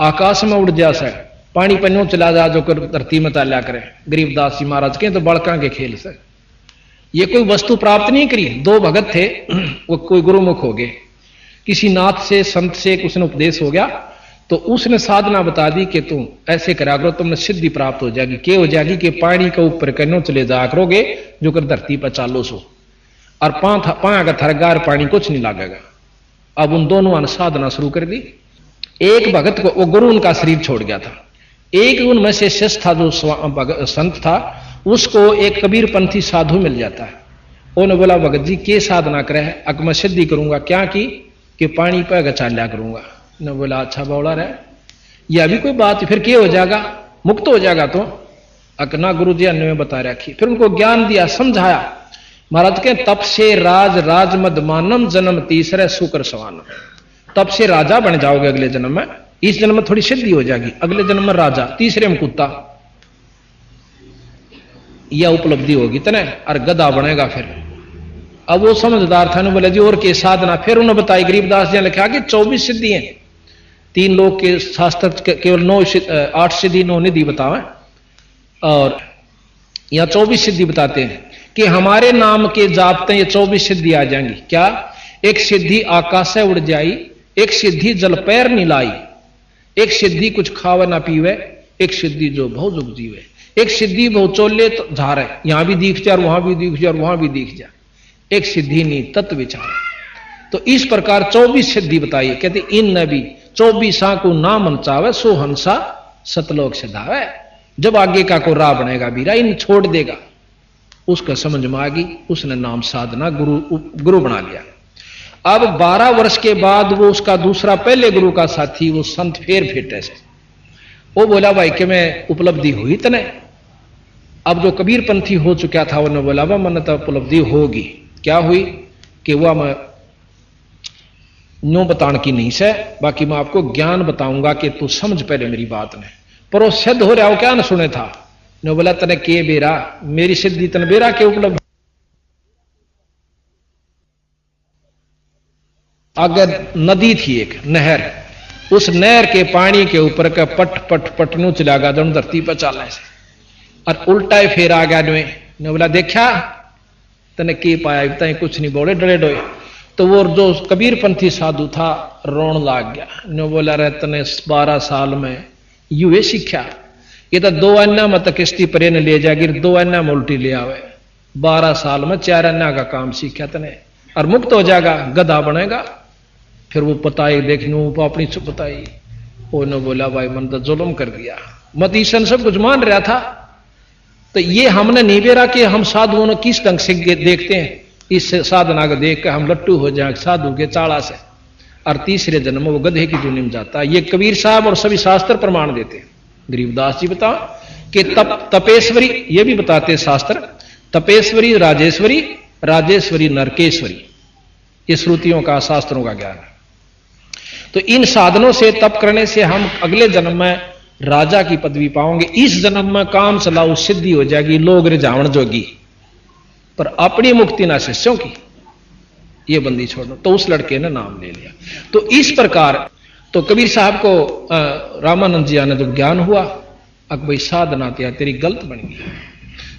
आकाश में उड़ जा से, पानी पन्नों चला जा जो कर धरती में ताल्या करे। गरीबदास जी महाराज के तो बड़का के खेल से ये कोई वस्तु प्राप्त नहीं करी। 2 भगत थे, वो कोई गुरुमुख हो गए, किसी नाथ से संत से उसने उपदेश हो गया, तो उसने साधना बता दी कि तुम ऐसे करा करो, तुमने सिद्धि प्राप्त हो जाएगी। क्या हो जाएगी कि पानी के ऊपर कन्नो चले जा करोगे जो कर धरती पर चालो सो, और पाया का थरगार पानी कुछ नहीं लगेगा। अब उन दोनों ने साधना शुरू कर दी। एक भगत को, वो गुरु उनका शरीर छोड़ गया था, एक उनमें से शिष्य था जो संत था, उसको एक कबीरपंथी साधु मिल जाता है। उन्होंने बोला भगत जी के साधना करे है, अक मैं सिद्धि करूंगा, क्या की कि पानी पर गचाल्या करूंगा। ने बोला अच्छा बौला रहे, यह भी कोई बात, फिर क्या हो जाएगा, मुक्त हो जाएगा। तो अकना गुरु जी अन्य में बता रखी, फिर उनको ज्ञान दिया, समझाया। महाराज के तप से राज मद मानम जन्म तीसरे सुकर सवानम, तब से राजा बन जाओगे अगले जन्म में। इस जन्म में थोड़ी सिद्धि हो जाएगी, अगले जन्म में राजा, तीसरे में कुत्ता, यह उपलब्धि होगी तने, और गधा बनेगा फिर। अब वो समझदार था, बोले जी और के साधना, फिर उन्होंने बताई। गरीबदास जी ने लिखा कि 24 सिद्धि हैं, 3 लोग के शास्त्र केवल 8 सिद्धि 9 निधि बतावे, और यहां 24 सिद्धि बताते हैं कि हमारे नाम के जापते ये 24 सिद्धि आ जाएंगी। क्या, एक सिद्धि आकाश से उड़ जाई, एक सिद्धि जल पैर नीलाई, एक सिद्धि कुछ खावे ना पीवे, एक सिद्धि जो बहुत जुग जीवे, एक सिद्धि बहुत चोले तो झारे, यहां भी दिख जा, वहां भी दिख जा, वहां भी दिख जा, एक सिद्धि नी तत्व विचार। तो इस प्रकार 24 सिद्धि बताइए। कहते इन नबी 24 को ना मनचावे, सो हंसा सतलोक से धावे। जब आगे का को राह बनेगा बीरा, इन छोड़ देगा, उसका समझ में आ गई, उसने नाम साधना गुरु बना लिया। अब 12 वर्ष के बाद वो उसका दूसरा पहले गुरु का साथी, वो संत फेर फेटे से, वो बोला भाई कि मैं उपलब्धि हुई तने। अब जो कबीर पंथी हो चुका था उन्होंने बोला वह मन तो उपलब्धि होगी। क्या हुई कि वह न्यों बताने की नहीं से, बाकी मैं आपको ज्ञान बताऊंगा कि तू समझ पहले मेरी बात ने। पर वो सिद्ध हो रहा हो क्या न सुने था। नो बोला तने के बेरा, मेरी सिद्धि तन बेरा के उपलब्ध। आगे नदी थी एक नहर, उस नहर के पानी के ऊपर का पट पट पटनू चला गया दोनों धरती पर चालने से, और उल्टा ही फेर आ गया ने बोला देखा तने की पाया, इतना कुछ नहीं बोले डरे डोए। तो वो जो कबीरपंथी साधु था रोन लाग गया, ने बोला रे तने 12 साल में यूए सीखा, ये तो 2 अन्ना मत किश्ती परे ने ले जाएगी, 2 अन्ना में उल्टी ले आवे, 12 साल में 4 अन्ना का काम सीखा तने, और मुक्त हो जाएगा, गधा बनेगा। फिर वो पताई देखने वो अपनी चुप बताई, उन्होंने बोला भाई मन तो जुल्म कर दिया, मत ईशन सब कुछ मान रहा था। तो ये हमने नहीं बेरा कि हम साधुओं ने किस ढंग से देखते हैं, इस साधना को देख कर हम लट्टू हो जाए साधु के चाड़ा से, और तीसरे जन्म में वो गधे की जुनी में जाता है। ये कबीर साहब और सभी शास्त्र प्रमाण देते हैं। गरीबदास जी बताओ कि तपेश्वरी, ये भी बताते शास्त्र, तपेश्वरी राजेश्वरी, राजेश्वरी नरकेश्वरी, ये श्रुतियों का शास्त्रों का ज्ञान है। तो इन साधनों से तप करने से हम अगले जन्म में राजा की पदवी पाओगे, इस जन्म में काम चलाओ सिद्धि हो जाएगी, लोग रिझावण जोगी, पर अपनी मुक्ति ना शिष्यों की, ये बंदी छोड़ो। तो उस लड़के ने नाम ले लिया। तो इस प्रकार तो कबीर साहब को रामानंद जी ने जब ज्ञान हुआ, अब भाई साधना तेरी गलत बन गई।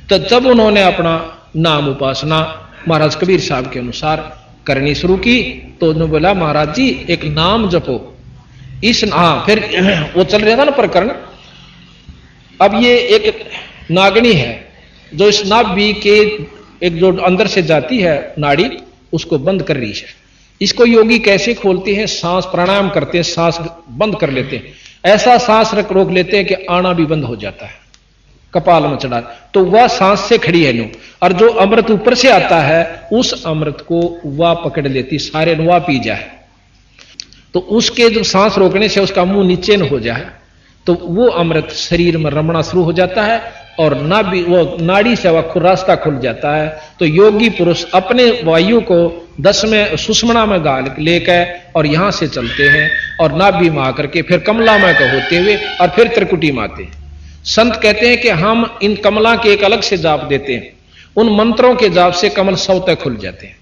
तो जब उन्होंने अपना नाम उपासना महाराज कबीर साहब के अनुसार करनी शुरू की, तो उन्होंने बोला महाराज जी एक नाम जपो। इस फिर वो चल रहा था ना प्रकरण। अब ये एक नागनी है जो इस नाभि के एक जो अंदर से जाती है नाड़ी, उसको बंद कर रही है। इसको योगी कैसे खोलते हैं, सांस प्राणायाम करते हैं, सांस बंद कर लेते हैं, ऐसा सांस रोक लेते हैं कि आना भी बंद हो जाता है, कपाल में चढ़ा, तो वह सांस से खड़ी है नो, और जो अमृत ऊपर से आता है उस अमृत को वह पकड़ लेती, सारे वह पी जाए। तो उसके जो सांस रोकने से उसका मुंह नीचे न हो जाए, तो वो अमृत शरीर में रमना शुरू हो जाता है, और नाभि वो नाड़ी से वह रास्ता खुल जाता है। तो योगी पुरुष अपने वायु को 10वें सुषमणा में गाल लेकर और यहां से चलते हैं, और नाभि में आकर के फिर कमला में को होते हुए और फिर त्रिकुटी में आते हैं। संत कहते हैं कि हम इन कमला के एक अलग से जाप देते हैं, उन मंत्रों के जाप से कमल स्वतः खुल जाते हैं,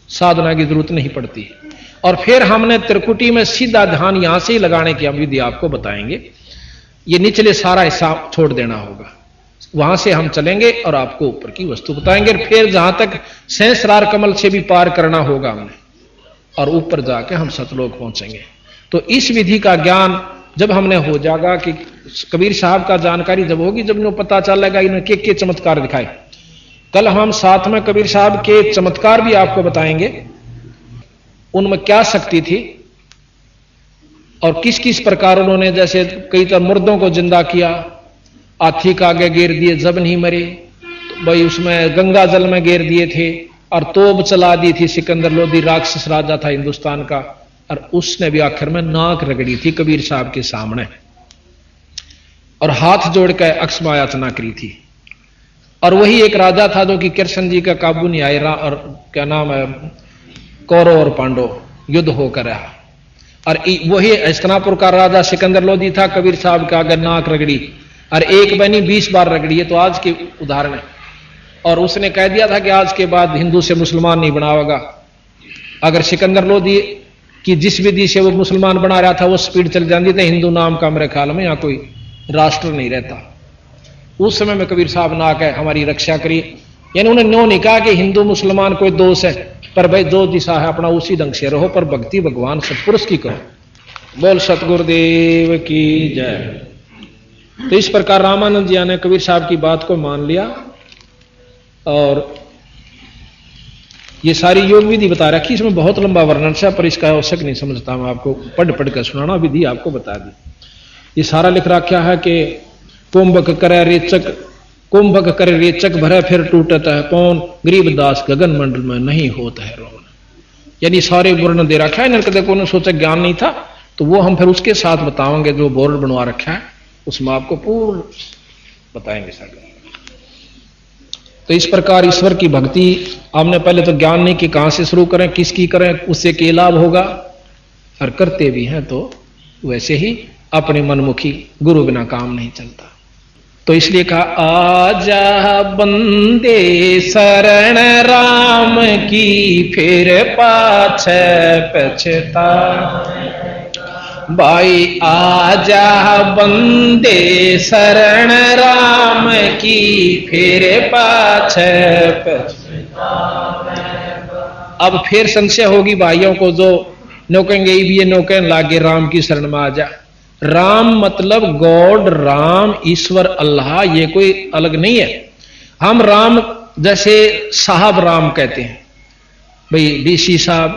साधना की जरूरत नहीं पड़ती। और फिर हमने त्रिकुटी में सीधा ध्यान यहां से ही लगाने की विधि आपको बताएंगे। ये निचले सारा हिस्सा छोड़ देना होगा, वहां से हम चलेंगे और आपको ऊपर की वस्तु बताएंगे। फिर जहां तक सहस्रार कमल से भी पार करना होगा हमने, और ऊपर जाके हम सतलोक पहुंचेंगे। तो इस विधि का ज्ञान जब हमने हो जाएगा कि कबीर साहब का जानकारी जब होगी, जब इन्हें पता चलेगा इन्हें के चमत्कार दिखाए। कल हम साथ में कबीर साहब के चमत्कार भी आपको बताएंगे, उनमें क्या शक्ति थी और किस किस प्रकार उन्होंने, जैसे कई तरह मुर्दों को जिंदा किया, हाथी का आगे गिर दिए जब नहीं मरे, तो भाई उसमें गंगा जल में गिर दिए थे, और तोप चला दी थी सिकंदर लोधी, राक्षस राजा था हिंदुस्तान का, और उसने भी आखिर में नाक रगड़ी थी कबीर साहब के सामने, और हाथ जोड़कर अक्षमायाचना करी थी। और वही एक राजा था जो कि कृष्ण जी का काबू नहीं आया, और क्या नाम है, कौरव और पांडव युद्ध होकर रहा, और वही हस्तिनापुर का राजा सिकंदर लोधी था, कबीर साहब का अगर नाक रगड़ी, और एक बनी 20 बार रगड़ी है। तो आज के उदाहरण है, और उसने कह दिया था कि आज के बाद हिंदू से मुसलमान नहीं बनावेगा। अगर सिकंदर लोधी की जिस विधि से वो मुसलमान बना रहा था वो स्पीड चल जाती, तो हिंदू नाम का मेरे ख्याल में यहाँ कोई राष्ट्र नहीं रहता। उस समय में कबीर साहब ने आकर हमारी रक्षा करी, यानी उन्होंने न्यों नहीं कहा कि हिंदू मुसलमान कोई दोष है, पर भाई जो दिशा है अपना उसी ढंग से रहो, पर भक्ति भगवान सतपुरुष की करो। बोल सतगुरुदेव की जय। तो इस प्रकार रामानंद जी ने कबीर साहब की बात को मान लिया, और ये सारी योग विधि बता रखी। इसमें बहुत लंबा वर्णन है, पर इसका आवश्यक नहीं समझता, मैं आपको पढ़ पढ़ कर सुनाना, विधि आपको बता दी। ये सारा लिख रखा है कि कुंभक करे रेचक, कुंभक करे रेचक भरे फिर टूटत है कौन, गरीबदास गगन मंडल में नहीं होता है रोन। यानी सारे वर्ण दे रखा है, इन्हें कदे को सोचा ज्ञान नहीं था, तो वो हम फिर उसके साथ बताएंगे, जो बोर्ड बनवा रखा है उसमें आपको पूर्ण बताएंगे सर। तो इस प्रकार ईश्वर की भक्ति हमने पहले तो ज्ञान नहीं कि कहां से शुरू करें, किसकी करें, उससे क्या लाभ होगा, और करते भी हैं तो वैसे ही अपने मनमुखी, गुरु बिना काम नहीं चलता। तो इसलिए कहा आजा बंदे शरण राम की, फिर पाछे पछता। भाई आजा बंदे शरण राम की, फिर पाछे पछता। अब फिर संशय होगी भाइयों को, जो नौकेंगे ये नौकन लागे राम की शरण में आ जा। राम मतलब गॉड, राम ईश्वर अल्लाह, ये कोई अलग नहीं है। हम राम जैसे साहब राम कहते हैं, भाई डीसी साहब,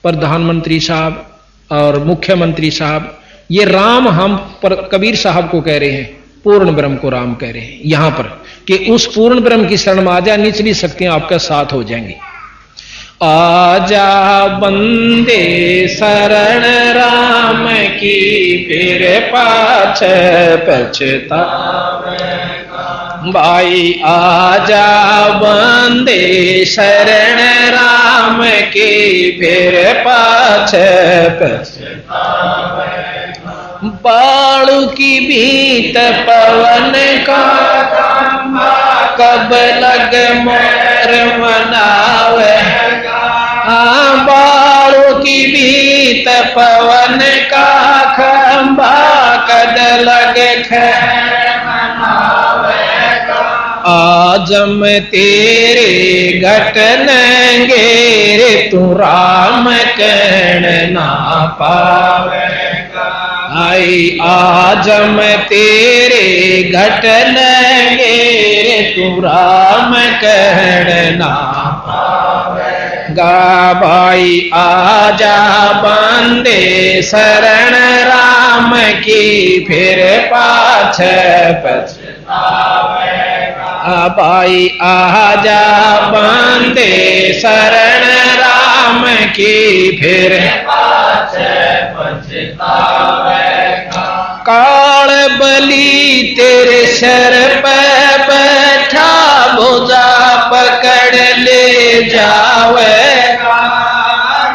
प्रधानमंत्री साहब और मुख्यमंत्री साहब, ये राम हम पर कबीर साहब को कह रहे हैं, पूर्ण ब्रह्म को राम कह रहे हैं यहां पर, कि उस पूर्ण ब्रह्म की शरण में आ जा, निचली शक्तियां आपका साथ हो जाएंगी। आजा बंदे शरण राम की, फिर पाछे पछता। भाई आजा बंदे शरण राम की, फिर पाछे पछता। बालू की भीत पवन का, कब लग मोर मनावे। बालों की भीत पवन का, खंबा कद लगे आजम तेरे घटनेंगे, तू राम कहन ना पावेगा। आई आजम तेरे घटनेंगे, तू राम कहन ना गा। भाई आजा बंदे शरण राम की, फिर पाछे पछतावेगा। भाई आजा बंदे शरण राम की, फिर पाछे पछतावेगा। काल बली तेरे सर पे बैठा, भुजा पकड़ ले जावेगा।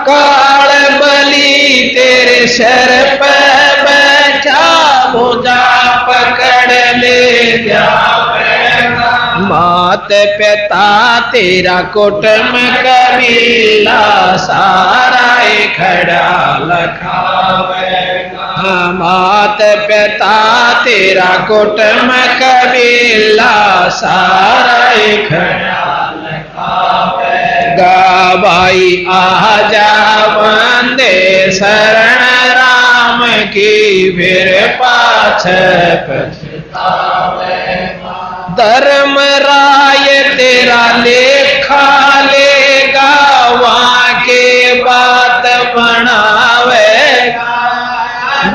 काल बली तेरे सर पे बैठा, भुजा पकड़ ले जावेगा। मात पिता तेरा कुटुंब कबीला, सारा खड़ा लखावेगा। मात पिता तेरा कुटुंब कबीला, सारा खड़ा लखावेगा। भाई आजा बंदे शरण राम की, फिर पाछे पछतावेगा। धर्म राय तेरा लेखा लेगा, वहां के बात बनावेगा।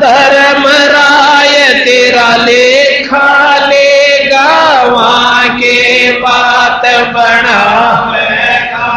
धर्म राय तेरा लेखा लेगा, वहां के बात बनावेगा।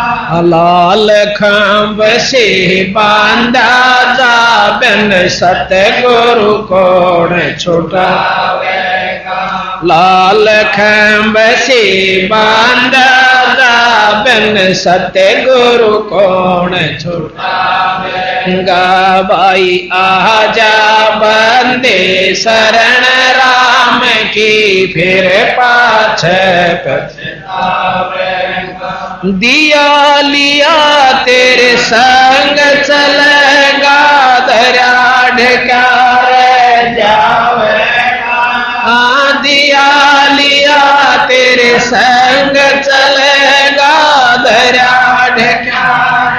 लाल खंभ से बांधा जाबन, सतगुरु कौन छुड़ावेगा। लाल खंभ से बांधा जाबन, सतगुरु कौन छुड़ावेगा। भाई आजा बंदे शरण राम की, फिर पाछे पछतावेगा। दिया लिया तेरे संग चलेगा, दरिया ढकार जावेगा। दिया लिया तेरे संग चलेगा, दरिया ढकार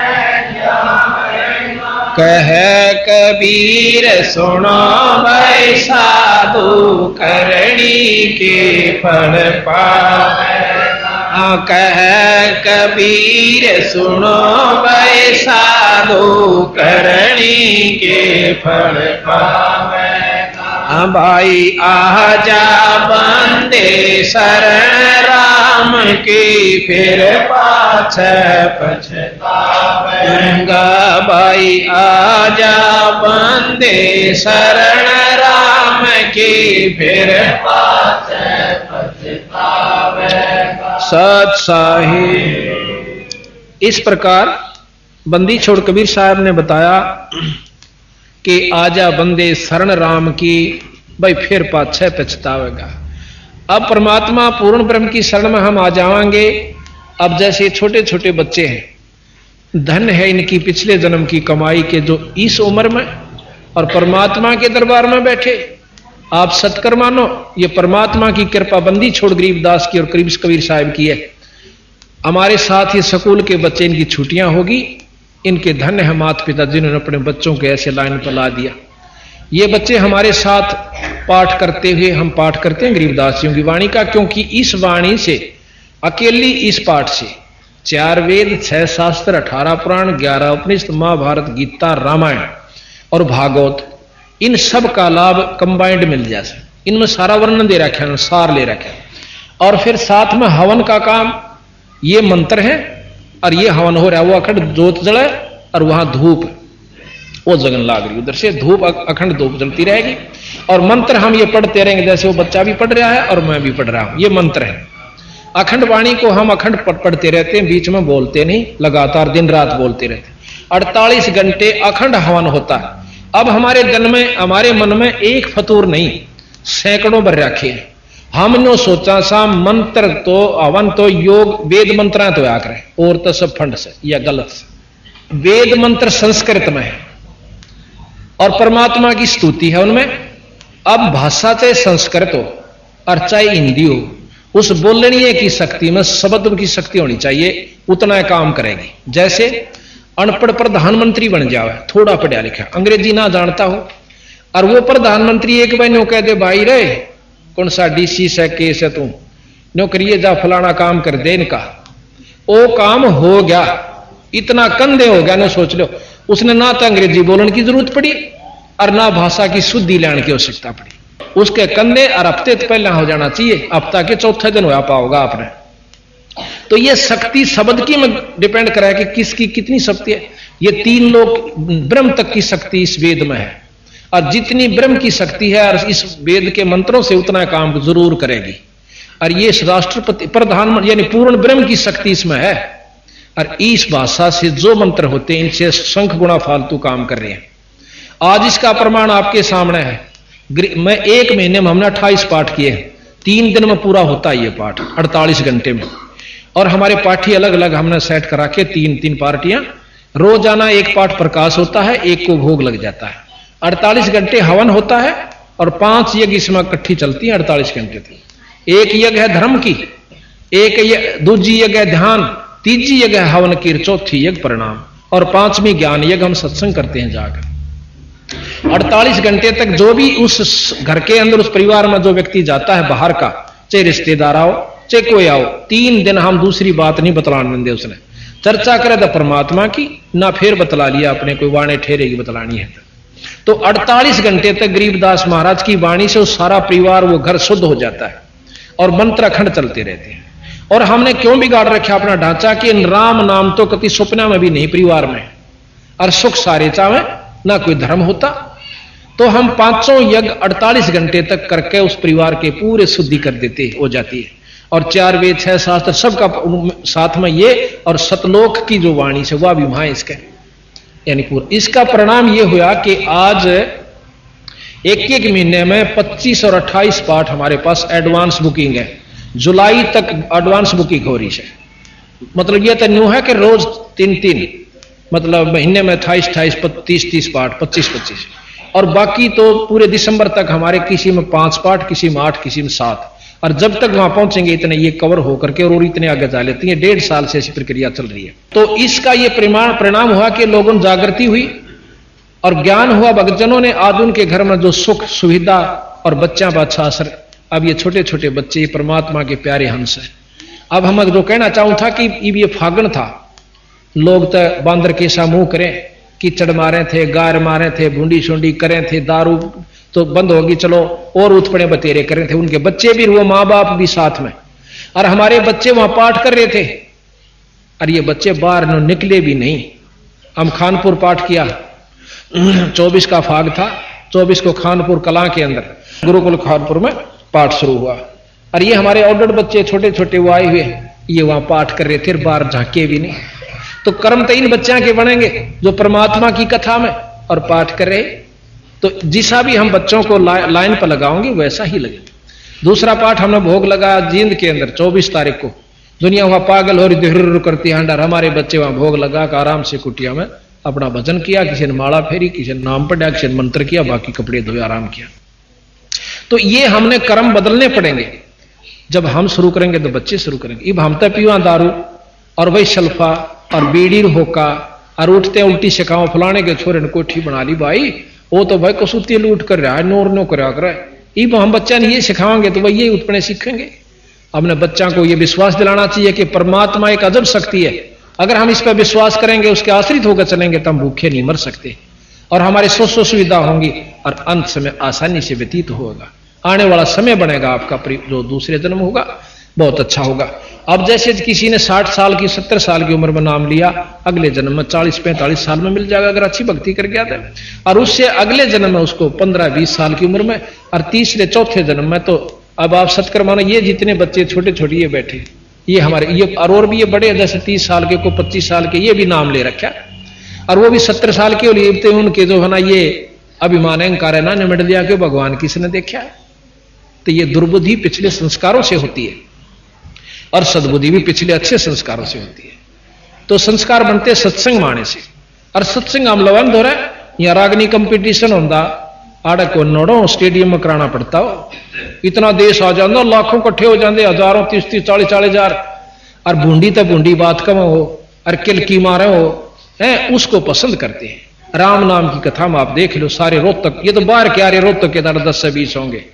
जावेगा। कह कबीर सुनो भाई साधु, करनी के फल पावेगा। कह कबीर सुनो भाई साधु, करनी के फल पावेगा। भाई आजा बंदे शरण राम की, फिर पाछे पछतावेगा। भाई आजा बंदे शरण राम की, फिर पाछे पछतावेगा। सत साहिब। इस प्रकार बंदी छोड़ कबीर साहब ने बताया कि आजा बंदे शरण राम की, भाई फिर पाछे पछतावेगा। अब परमात्मा पूर्ण ब्रह्म की शरण में हम आ जाएंगे। अब जैसे छोटे छोटे बच्चे हैं, धन है इनकी पिछले जन्म की कमाई के जो इस उम्र में और परमात्मा के दरबार में बैठे। आप सत्कर मानो, ये परमात्मा की कृपा बंदी छोड़ गरीबदास की और कबीर साहिब की है। हमारे साथ ही स्कूल के बच्चे, इनकी छुट्टियां होगी, इनके धन्य है माता पिता जिन्होंने अपने बच्चों को ऐसे लाइन पर ला दिया। ये बच्चे हमारे साथ पाठ करते हुए, हम पाठ करते हैं गरीबदासियों की वाणी का, क्योंकि इस वाणी से, अकेली इस पाठ से 4 वेद, 6 शास्त्र, 18 पुराण, 11 उपनिषद, महाभारत, गीता, रामायण और भागवत, इन सब का लाभ कंबाइंड मिल जाए। इनमें सारा वर्णन दे रखा है, सार ले रखा है। और फिर साथ में हवन का काम, ये मंत्र है और ये हवन हो रहा है। वो अखंड जोत जले और वहां धूप वो जगन लाग रही, उधर से धूप, अखंड धूप जलती रहेगी। और मंत्र हम ये पढ़ते रहेंगे, जैसे वो बच्चा भी पढ़ रहा है और मैं भी पढ़ रहा हूं। ये मंत्र है। अखंड वाणी को हम अखंड पढ़ते रहते हैं, बीच में बोलते नहीं, लगातार दिन रात बोलते रहते। 48 घंटे अखंड हवन होता है। अब हमारे हमारे मन में एक फतूर नहीं, सैकड़ों भर रखे हैं। हमने सोचा सा मंत्र तो हवन तो योग वेद मंत्र तो आ करे और तो सब फंड से या गलत से। वेद मंत्र संस्कृत में है और परमात्मा की स्तुति है उनमें। अब भाषा चाहे संस्कृत हो और चाहे हिंदी हो, उस बोलने की शक्ति में शब्द की शक्ति होनी चाहिए, उतना काम करेगी। जैसे अनपढ़ प्रधानमंत्री बन जावे, थोड़ा पढ़ा लिखा, अंग्रेजी ना जानता हो, और वो प्रधानमंत्री एक बार नो कह दे, भाई रे कौन सा डीसी से केस है, तू नो करिए जा फलाना काम कर दे इनका, वो काम हो गया, इतना कंधे हो गया। ना सोच लो, उसने ना तो अंग्रेजी बोलने की जरूरत पड़ी और ना भाषा की शुद्धि लेने की आवश्यकता पड़ी। उसके कंधे और हफ्ते तो पहले हो जाना चाहिए, हफ्ता के चौथे दिन हो पाओगा आपने। तो ये शक्ति शब्द की में डिपेंड करा है कि किसकी कितनी शक्ति है। ये 3 लोग ब्रह्म तक की शक्ति इस वेद में है, और जितनी ब्रह्म की शक्ति है और इस वेद के मंत्रों से उतना काम जरूर करेगी। और ये राष्ट्रपति प्रधानमंत्री यानी पूर्ण ब्रह्म की शक्ति इसमें है। और इस भाषा से जो मंत्र होते हैं, इनसे शंख गुणा फालतू काम कर रहे हैं। आज इसका प्रमाण आपके सामने है। मैं 1 महीने में हमने 28 पाठ किए हैं, 3 दिन में पूरा होता है ये पाठ, 48 घंटे में। और हमारे पाठी अलग अलग हमने सेट करा के 3-3 पार्टियां, रोजाना 1 पाठ प्रकाश होता है, 1 को भोग लग जाता है। 48 घंटे हवन होता है और 5 यज्ञ इसमें इकट्ठी चलती है 48 घंटे तक। 1 यज्ञ है धर्म की, 1 दूजी यज्ञ है ध्यान, तीजी यज्ञ है हवन की, चौथी यज्ञ परिणाम, और 5वीं ज्ञान यज्ञ हम सत्संग करते हैं जाकर। 48 घंटे तक जो भी उस घर के अंदर, उस परिवार में जो व्यक्ति जाता है बाहर का, चाहे रिश्तेदार आओ चाहे कोई आओ, 3 दिन हम दूसरी बात नहीं बतलाने देंगे। उसने चर्चा करे तो परमात्मा की, ना फिर बतला लिया अपने कोई वाणी ठहरेगी बतलानी है। तो 48 घंटे तक गरीबदास महाराज की वाणी से उस सारा परिवार, वो घर शुद्ध हो जाता है और मंत्र अखंड चलते रहते हैं। और हमने क्यों बिगाड़ रखा अपना ढांचा कि राम नाम तो कति सपना में भी नहीं परिवार में, और सुख सारे चावे ना कोई धर्म होता। तो हम 5 यज्ञ 48 घंटे तक करके उस परिवार के पूरे शुद्धि कर देते हो जाती है। और 4 वेद 6 शास्त्र सबका साथ में ये, और सतलोक की जो वाणी से वह भी वहां इसके यानी पूरा। इसका परिणाम ये हुआ कि आज 1-1 महीने में 25 और 28 पाठ हमारे पास एडवांस बुकिंग है। जुलाई तक एडवांस बुकिंग हो रही है। मतलब यह तो न्यू है कि रोज 3-3, मतलब महीने में 28-28, 30-30 पाठ, 25-25, और बाकी तो पूरे दिसंबर तक हमारे किसी में 5 पाठ, किसी में 8, किसी में 7। और जब तक वहां पहुंचेंगे इतने ये कवर होकर के और इतने आगे जा लेते हैं। 1.5 साल से ऐसी प्रक्रिया चल रही है। तो इसका ये परिणाम हुआ कि लोगों में जागृति हुई और ज्ञान हुआ भक्तजनों ने। आज उनके घर में जो सुख सुविधा और बच्चा का अच्छा असर, अब ये छोटे छोटे बच्चे परमात्मा के प्यारे हंस है। अब हम जो कहना चाहूं था कि ये फागण था, लोग तो बांदर के सा मुंह करें, कीचड़ मारे थे, गार मारे थे, भूंडी शुंडी करें थे, दारू तो बंद होगी, चलो और उत्पड़े बतेरे कर रहे थे। उनके बच्चे भी, वो माँ बाप भी साथ में, और हमारे बच्चे वहां पाठ कर रहे थे, और ये बच्चे बाहर निकले भी नहीं। हम खानपुर पाठ किया, 24 का फाग था, 24 को खानपुर कला के अंदर गुरुकुल खानपुर में पाठ शुरू हुआ। और ये हमारे ऑर्डर बच्चे छोटे छोटे वो आए हुए, ये वहां पाठ कर रहे थे, बाहर झांके भी नहीं। तो कर्म तो इन बच्चों के बनेंगे जो परमात्मा की कथा में और पाठ कर रहे। तो जिसा भी हम बच्चों को लाइन पर लगाओगे वैसा ही लगे। दूसरा पाठ हमने भोग लगा जींद के अंदर 24 तारीख को, दुनिया वहां पागल हो रही धुर करती है, हमारे बच्चे वहां भोग लगा कर आराम से कुटिया में अपना भजन किया, किसी ने माला फेरी, किसी ने नाम पढ़ा, किसी ने मंत्र किया, बाकी कपड़े धोए आराम किया। तो ये हमने कर्म बदलने पड़ेंगे। जब हम शुरू करेंगे तो बच्चे शुरू करेंगे। अब हम तो पीवा दारू और वही शल्फा और बीड़ी होका और उठते उल्टी सिखाओ फलाने के छोरे ने कोठी बना ली भाई, वो तो भाई कसूती लूट कर रहा है, नोर नो करा कर। अब हम बच्चा ने ये सिखाएंगे तो वही उत्पन्न सीखेंगे। हमने बच्चा को ये विश्वास दिलाना चाहिए कि परमात्मा एक अजब शक्ति है, अगर हम इस पर विश्वास करेंगे, उसके आश्रित होकर चलेंगे तो हम भूखे नहीं मर सकते और हमारी सुख सुविधा होंगी और अंत समय आसानी से व्यतीत होगा। आने वाला समय बनेगा आपका जो दूसरे जन्म होगा बहुत अच्छा होगा। अब जैसे किसी ने 60 साल की 70 साल की उम्र में नाम लिया, अगले जन्म में 40-45 साल में मिल जाएगा अगर अच्छी भक्ति कर गया था, और उससे अगले जन्म में उसको 15-20 साल की उम्र में, और तीसरे चौथे जन्म में तो अब आप सत्कर मानो ये जितने बच्चे छोटे छोटे ये बैठे, ये हमारे ये और भी ये बड़े जैसे 30 साल के को 25 साल के ये भी नाम ले रखा, और वो भी 70 साल के लिए उनके जो है ना ये अभिमान अहंकार है ना निमट लिया कि भगवान किसने देखा है। तो ये दुर्बुद्धि पिछले संस्कारों से होती है और सद्बुद्धि भी पिछले अच्छे संस्कारों से होती है। तो संस्कार बनते सत्संग माने से, और सत्संग हम लवन हो रहा है या रागनी कंपटीशन होता आड़े को नोड़ो स्टेडियम में कराना पड़ता हो, इतना देश आ जाता, लाखों इकट्ठे हो जाते, हजारों 30-30 40-40 हजार, और बूंदी तो बूंदी बात कम हो और किलकी मारे हो है, उसको पसंद करते हैं। राम नाम की कथा में आप देख लो, सारे रोहतक, ये तो बाहर के आ रहे रोहतक के 10 से 20 होंगे,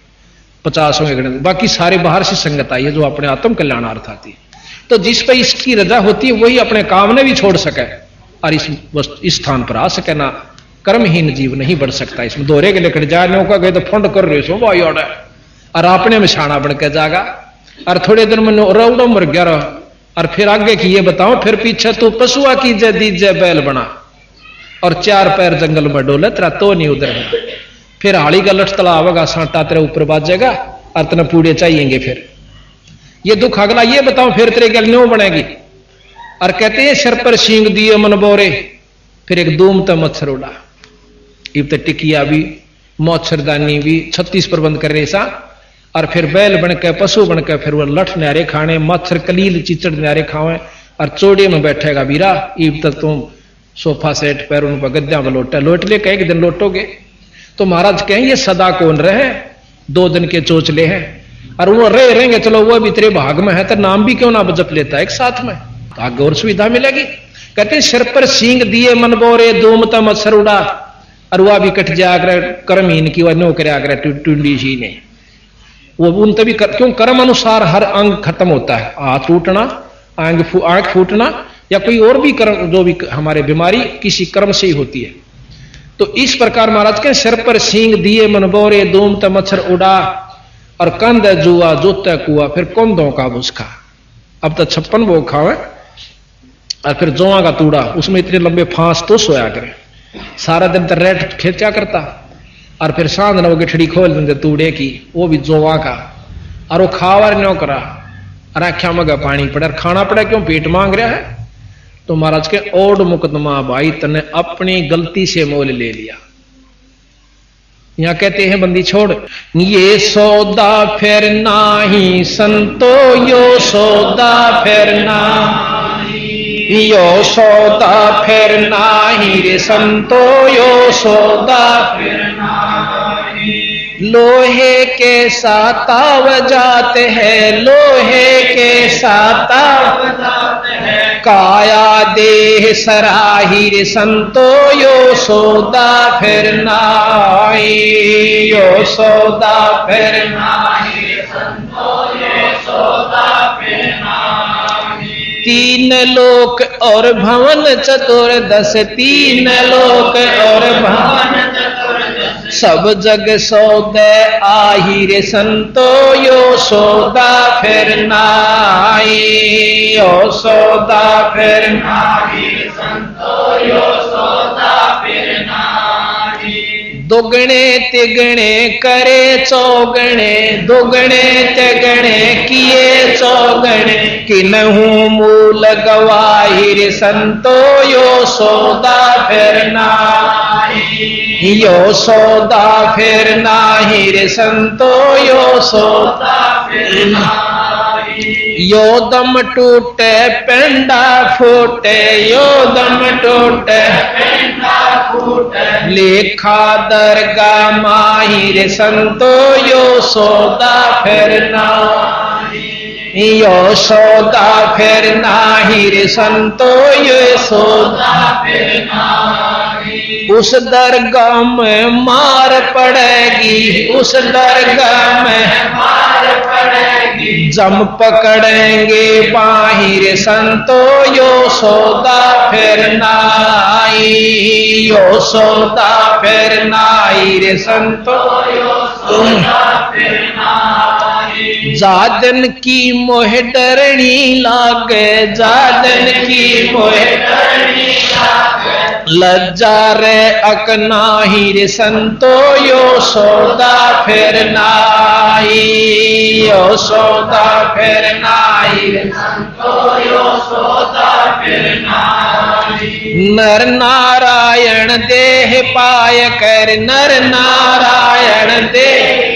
50 होंगे, बाकी सारे बाहर से संगत आई है जो अपने आत्म कल्याणार्थ आती है। तो जिस पर इसकी रजा होती है वही अपने काम ने भी छोड़ सके और इस स्थान पर आ सके ना। कर्महीन जीव नहीं बढ़ सकता। इसमें दोहरे के लेकर जाने का गए तो फंड कर रहे सो भाई और अपने में शाना बढ़ के जागा, और थोड़े दिन में रौड़ो मर गया रहो, और फिर आगे की ये बताओ, फिर पीछे तू पशुआ की जय दीजय बैल बना और 4 पैर जंगल में डोले तेरा तो नहीं उधर है, फिर हाड़ी का लठ तला आवेगा, सांटा तेरे ऊपर बाजेगा और तेने पूड़े चाहिएंगे। फिर ये दुख अगला ये बताओ फिर तेरे गल न्यों बनेगी। और कहते हैं सिर पर सींग दिए मन बोरे, फिर एक धूम तो मच्छर उड़ा, इब तो टिकिया भी मच्छरदानी भी 36 प्रबंध कर रहे सा, और फिर बैल बन के पशु बन के फिर वो लठ न्यारे खाने, मच्छर कलील चिचड़ न्यारे खावे, और चोड़े में बैठेगा बीरा। इब तक तुम सोफा सेट पैर उन पर गद्दा में लौट ले, एक दिन लौटोगे। तो महाराज कहें ये सदा कौन रहे, 2 दिन के चोचले हैं, और वो रहेंगे, चलो वो भी तेरे भाग में है तो नाम भी क्यों ना जप लेता है एक साथ में, तो आगे और सुविधा मिलेगी। कहते सिर पर सींग दिए मन बोरे, धूमता मच्छर उड़ा, और वह भी कट जाकर कर्महीन की वह नो कर टूंडी सी ने वो उन तभी क्यों कर्म अनुसार हर अंग खत्म होता है, हाथ टूटना, आंख फूटना या कोई और भी कर्म, जो भी हमारे बीमारी किसी कर्म से ही होती है। तो इस प्रकार महाराज के सिर पर सींग दिए मन बोरे, धूमता मच्छर उड़ा, और कंध जुआ जोता कुआ, फिर कंधों का भुसका। अब तो 56 भोग खावे, और फिर जोआ का तूड़ा, उसमें इतने लंबे फांस तो सोया करे, सारा दिन तो रेट खींचा करता, और फिर सांझ न गठड़ी खोल देते तूड़े की, वो भी जोआ का, और वो खावर न्यों करा, और आख्या मगा पानी पड़ा, खाना पड़ा क्यों, पेट मांग रहा है। तो महाराज के ओड मुकदमा भाई तने अपनी गलती से मोल ले लिया। यहां कहते हैं बंदी छोड़, ये सौदा फिर नाही संतो, यो सौदा फिर नाही, यो सौदा फिर नाही रे संतो, यो सौदा फिर नाही। लोहे के साताव जाते हैं, लोहे के साताव जाते हैं, काया देह सराही रे संतो, यो सौदा फिर नाही, यो सौदा फिर नाही रे संतो, यो सौदा फिर नाही। 3 लोक और भवन चतुर्दश, 3 लोक और भवन चतुर्दश, सब जग सौदे आही रे संतो, यो सौदा फिर नाही, यो सौदा फिर नाही रे संतो, यो सौदा फिर नाही। दुगणे तिगणे करे चौगणे, दुगणे तिगणे किए चौगणे, किन्हू मूल गवाही रे संतो, यो सौदा फिर नाही, यो सौदा फिर नाही रे संतो यो सौदा फिर नाही। यो दम टूटे पेंडा फूटे यो दम टूटे पेंडा फूटे लेखा दरगा माही रे संतो यो सौदा फिर नाही। यो सौदा फिर नाही रे संतो यो सौदा फिर नाही। उस दरगाह में मार पड़ेगी उस दरगाह में मार पड़ेगी जम पकड़ेंगे बाहिर संतो यो सौदा फिर नाई। यो सौदा फिर नाई रे संतो यो सौदा फिर नाई। जादन की मोह डरनी लागे जादन की मोह डरनी लागे लज्जा रे अकनाही रे संतो यो सौदा फिर नाई। यो सौदा फिर नाई रे संतो यो सौदा फिर नाई। नर नारायण देह पाय कर नर नारायण देह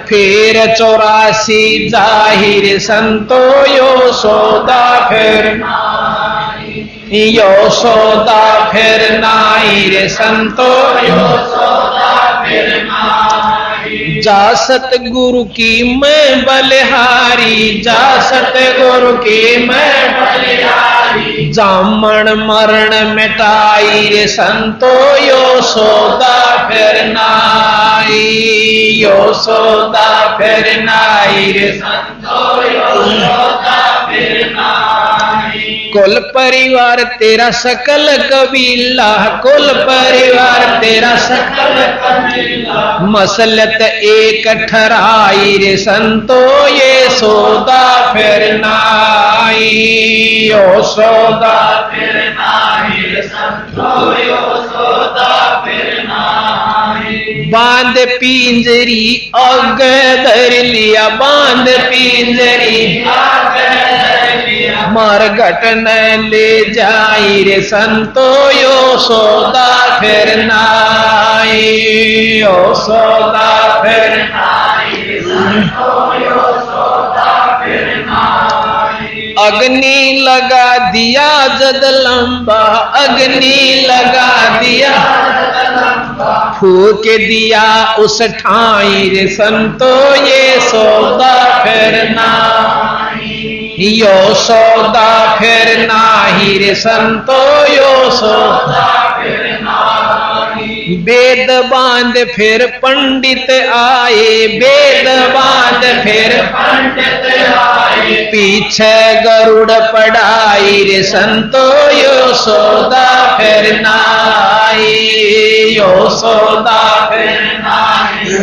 फिर 84 जाहिर संतो यो सौदा फिर नाई। यो सौदा फिर नाई रे संतो यो सौदा फिर नाई। जा सतगुरु की मैं बलिहारी जा सतगुरु की मैं बलिहारी जामन मरण मिटाई रे संतो यो सौदा फिर नाई। यो सौदा फिर नाई रे संतो यो सौदा फिर नाई। कुल परिवार तेरा सकल कबीला कुल परिवार तेरा सकल कबीला मसलत एक ठहराई रे संतो ये सौदा फिर नाई। यो सौदा फिर नाई रे संतो यो सौदा फिर नाई। बांध पिंजरी आग धर लिया बांध पिंजरी आग धर लिया मार घटन ले जाई रे संतो यो सौदा फिर नाई। यो सौदा फिर नाई रे संतो यो सौदा फिर नाई। अग्नि लगा दिया जद लंबा अग्नि लगा दिया फूक दिया उस ठाई रे संतो ये सौदा फिर नाई। यो सौदा फिर नाही रे संतो यो सौदा फिर नाई। वेद बांध फिर पंडित आए वेद बांध फिर पंडित आए पीछे गरुड़ पढ़ाई रे संतो यो सौदा फिर नाई। यो सौदा फिर नाई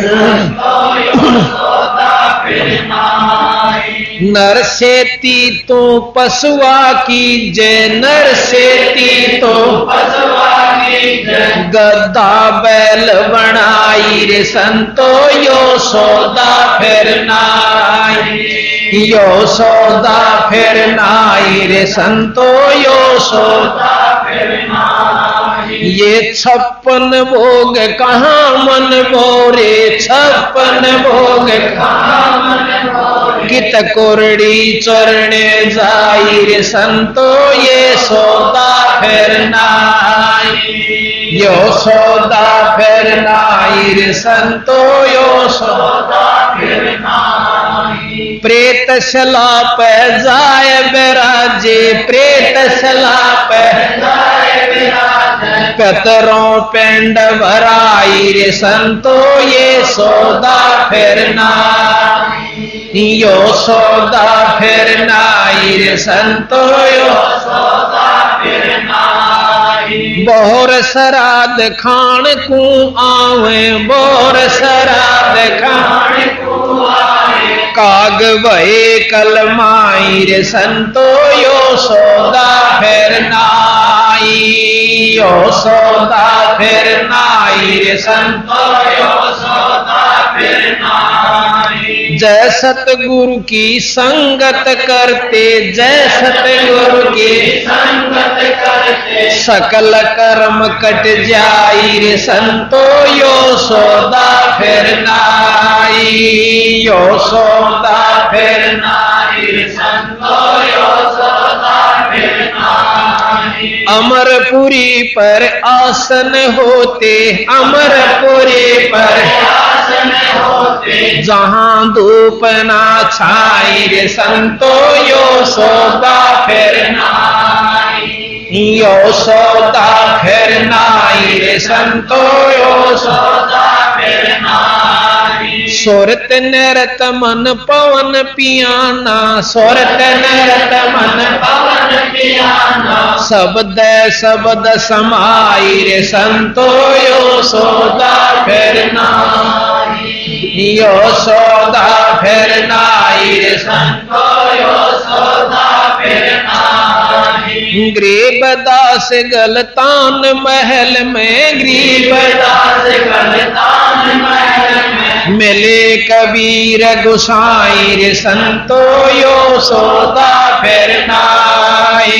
यो सौदा फिर नाई। नर सेती तो पशुआ की जय नर सेती तो पशुआ की जय गद्दा बैल बनाई रे संतो यो सौदा फिर नाई। यो सौदा फिर नाई रे संतो यो सौदा फिर नाई। ये 56 भोग कहाँ मन बोरे 56 भोग कहाँ मन बोरे कित कोरड़ी चरणे जाई रे संतो ये सौदा फिर नाई। यो सौदा फिर नाई रे संतो यो सौदा फिर नाई। प्रेत शला पे जाय बिराजे प्रेत शला पे जाय बिराजे पतरों पेंड भराई रे संतो ये सौदा फिर नाई। यो सौदा फिर नाई रे संतो यो सौदा फिर नाई। बोर श्राद्ध खान को आवे बोर श्राद्ध खान को आवे काग भये कलमाई रे संतो यो सौदा फिर नाई। यो सौदा फिर नाई रे संतो यो सौदा फिर नाई। जय सतगुरु की संगत करते, जय सतगुरु की संगत करते सकल कर्म कट जाई रे संतो, यो सौदा फिर नाई, यो सौदा फिर नाई। संतो यो सौदा फिर नाई। अमरपुरी पर आसन होते, अमरपुरी पर आसन होते जहां धूप ना छाई रे संतो, यो सौदा फिर नाई। यो सौदा फिर नाई रे संतो, यो सौदा फिर नाई। सोरत नरत मन पवन पियाना, सोरत नरत मन पवन पियाना शब्द शब्द समाई रे संतो, यो सौदा फिर नाई। यो सौदा फिर नाई रे संतो यो सौदा फिर नाई। गरीबदास गलतान महल में, गरीबदास गलतान महल में मिले कबीर गुसाई रे संतो, यो सौदा फिर नाई,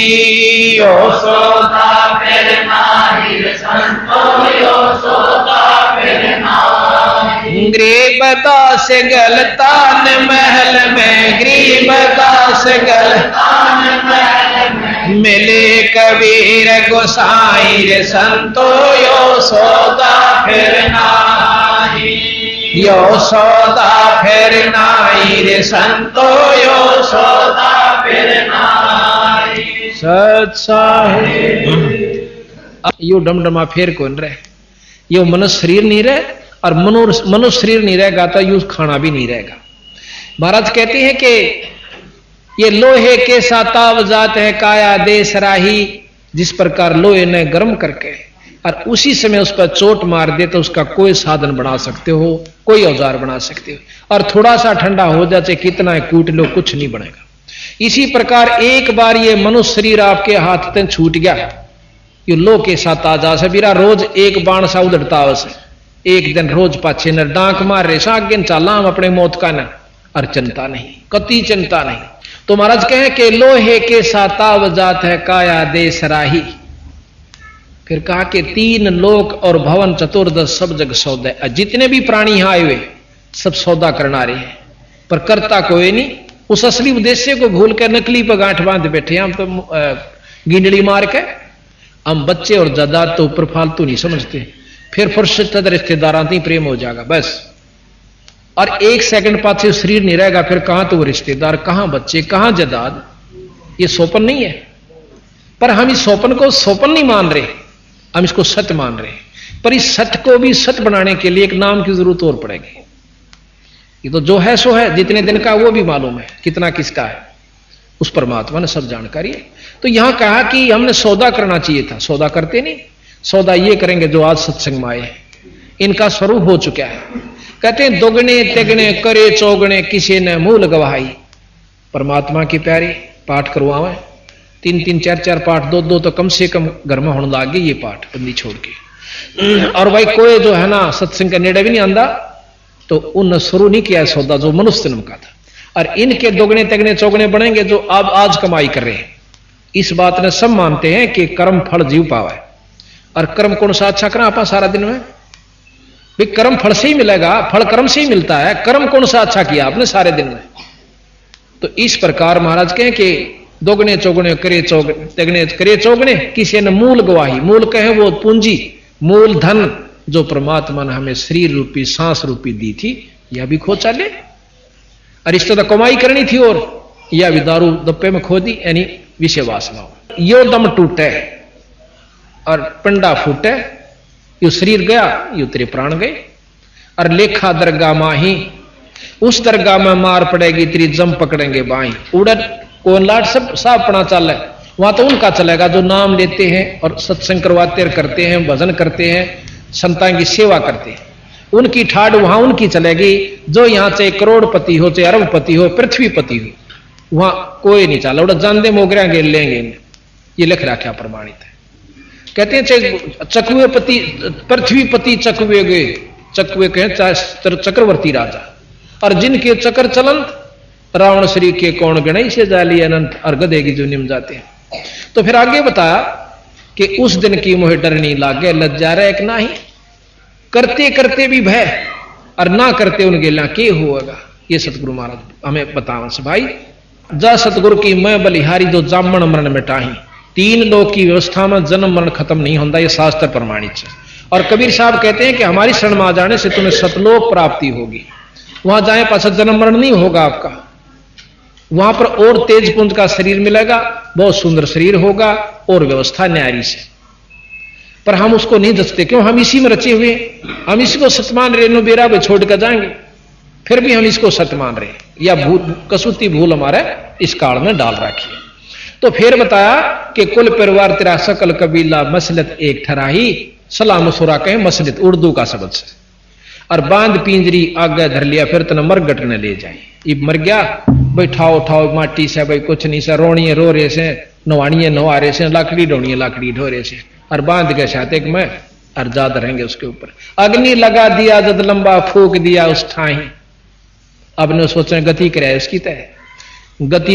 यो सौदा फिर नाई। संतो यो सौदा फिर नाई। गरीबदास गलतान महल में, गरीबदास गलतान महल में मिले कबीर गोसाई रे संतो, यो सौदा फिर नाई, यो सौदा फिर नाई रे संतो, यो सौदा फिर नाई। सत्साहिब यो डमडमा फिर कौन रहे, यो मनुष्य शरीर नहीं रहे, और मनुष्य शरीर नहीं रहेगा तो यूं खाना भी नहीं रहेगा। महाराज कहते हैं कि ये लोहे के साताव जात है काया देश राही, जिस प्रकार लोहे ने गर्म करके और उसी समय उस पर चोट मार दे तो उसका कोई साधन बना सकते हो, कोई औजार बना सकते हो, और थोड़ा सा ठंडा हो जाए चाहे कितना कूट लो कुछ नहीं बनेगा। इसी प्रकार एक बार ये मनुष्य शरीर आपके हाथ से छूट गया, ये लो के साथ आ जा सबीरा रोज एक बाण सा उधड़ता अवश्य, एक दिन रोज पाछे न डांक मार रहे सागिन चाला हम अपने मौत का न, और चिंता नहीं, कति चिंता नहीं। तो महाराज कहे कि लोहे के साताव जात है काया देश राही। फिर कहा कि तीन लोक और भवन चतुर्दश सब जग सौदा, जितने भी प्राणी यहां आए हुए सब सौदा करना रहे हैं, पर करता कोई नहीं। उस असली उद्देश्य को भूल कर नकली पर गांठ बांध बैठे हम तो गिंडली मार के। हम बच्चे और जायदाद तो ऊपर फालतू नहीं समझते, फिर फुर्सत रिश्तेदारां ही प्रेम हो जाएगा बस, और एक सेकंड पाछे शरीर नहीं रहेगा, फिर कहां तो रिश्तेदार, कहां बच्चे, कहां जायदाद। ये सोपन नहीं है, पर हम इस सोपन को सोपन नहीं मान रहे, हम इसको सत्य मान रहे। पर इस सत्य को भी सत्य बनाने के लिए एक नाम की जरूरत और पड़ेगी। ये तो जो है सो है, जितने दिन का वो भी मालूम है, कितना किसका है उस परमात्मा ने सब जानकारी है। तो यहां कहा कि हमने सौदा करना चाहिए था, सौदा करते नहीं। सौदा ये करेंगे जो आज सत्संग में आए हैं, इनका स्वरूप हो चुका है। कहते हैं दोगुने तिगने करे चौगुने किसी ने मूल गवाही। परमात्मा के प्यारे पाठ करवावे, 3-3 4-4 पाठ, 2-2 तो कम से कम घर में होने लग गए ये पाठ बंदी छोड़ के। और भाई कोई जो है ना सत्संग का नेड़े भी नहीं आंदा, तो उन शुरू नहीं किया सौदा जो मनुष्य जन्म का था। और इनके दोगुने तिगने चौगुने बनेंगे जो अब आज कमाई कर रहे हैं। इस बात ने सब मानते हैं कि कर्म फल जीव पावा है, और कर्म कौन सा अच्छा करा आपा सारा दिन में, भाई कर्म फल से ही मिलेगा, फल कर्म से ही मिलता है, कर्म कौन सा अच्छा किया आपने सारे दिन में। तो इस प्रकार महाराज कहें कि दोगुने चौगुने करे चौगुने तिगने करे चौगुने किसी ने मूल गवाही। मूल कहे वो पूंजी, मूल धन जो परमात्मा ने हमें शरीर रूपी सांस रूपी दी थी, यह भी खो चले। और इस तो कमाई करनी थी, और यह भी दारू दप्पे में खो दी, यानी विषय वासना। यो दम टूटे और पिंडा फूटे, यो शरीर गया, यो तेरे प्राण गए। और लेखा दरगाह माही, उस दरगाह में मार पड़ेगी तेरी जम पकड़ेंगे बाई। उड़न कौन लाट सब साफ अपना चल है, वहां तो उनका चलेगा जो नाम लेते हैं और सत्संग करवाते करते हैं, भजन करते हैं, संतान की सेवा करते हैं। उनकी ठाड़ वहां उनकी चलेगी। जो यहां चाहे करोड़पति हो चाहे अरबपति हो पृथ्वीपति हो, वहां कोई नहीं चला। उड़ा जानदे मोगरा गेल लेंगे, ये लिख रखा प्रमाणित है। कहते हैं चाहे चकुए पति पृथ्वीपति चकुए गए, चकवे कहें चक्रवर्ती राजा, और जिनके चक्र चलंत रावण श्री के कौन गणेश से जाली अनंत और गधे की जो निम जाते हैं। तो फिर आगे बताया कि उस दिन की मोहे डर नहीं लागे, लज्जा रहे एक ना ही करते करते भी भय और ना करते उनके ला के होगा। ये सतगुरु महाराज हमें बतावा से भाई, जा सतगुरु की मैं बलिहारी जो जामन मरण मिटाही, तीन लोक की व्यवस्था में जन्म मरण खत्म नहीं होता, ये शास्त्र प्रमाणित है। और कबीर साहब कहते हैं कि हमारी शरण में आ जाने से तुम्हें सतलोक प्राप्ति होगी, वहां जाए पाछा जन्म मरण नहीं होगा आपका, वहां पर और तेज पुंज का शरीर मिलेगा, बहुत सुंदर शरीर होगा और व्यवस्था न्यारी से। पर हम उसको नहीं जचते, क्यों? हम इसी में रचे हुए, हम इसी को सत्य मान रहे, नो बेरा पे छोड़ कर जाएंगे, फिर भी हम इसको सत्य मान रहे, या भूल कसूती भूल हमारे इस काल में डाल रखी है। तो फिर बताया कि कुल परिवार तेरा सकल कबीला मसलत एक ठराही, सलाम सुरा कहे मसलत उर्दू का शब्द से, और बांध पिंजरी आगे धर लिया, फिर तना मरगट न ले जाए। ये मर गया भाई, ठाओ ठाओ माटी से भाई कुछ नहीं से, रोणिए रो रहे से, नवाणिए नवा रहे से, लाकड़ी ढोणिए लाकड़ी ढो रहे से, और बांध के साथ एक में और जाद रहेंगे उसके ऊपर। अग्नि लगा दिया जद लंबा फूक दिया उस ठाही, अब ने सोचा गति कराया इसकी तय गति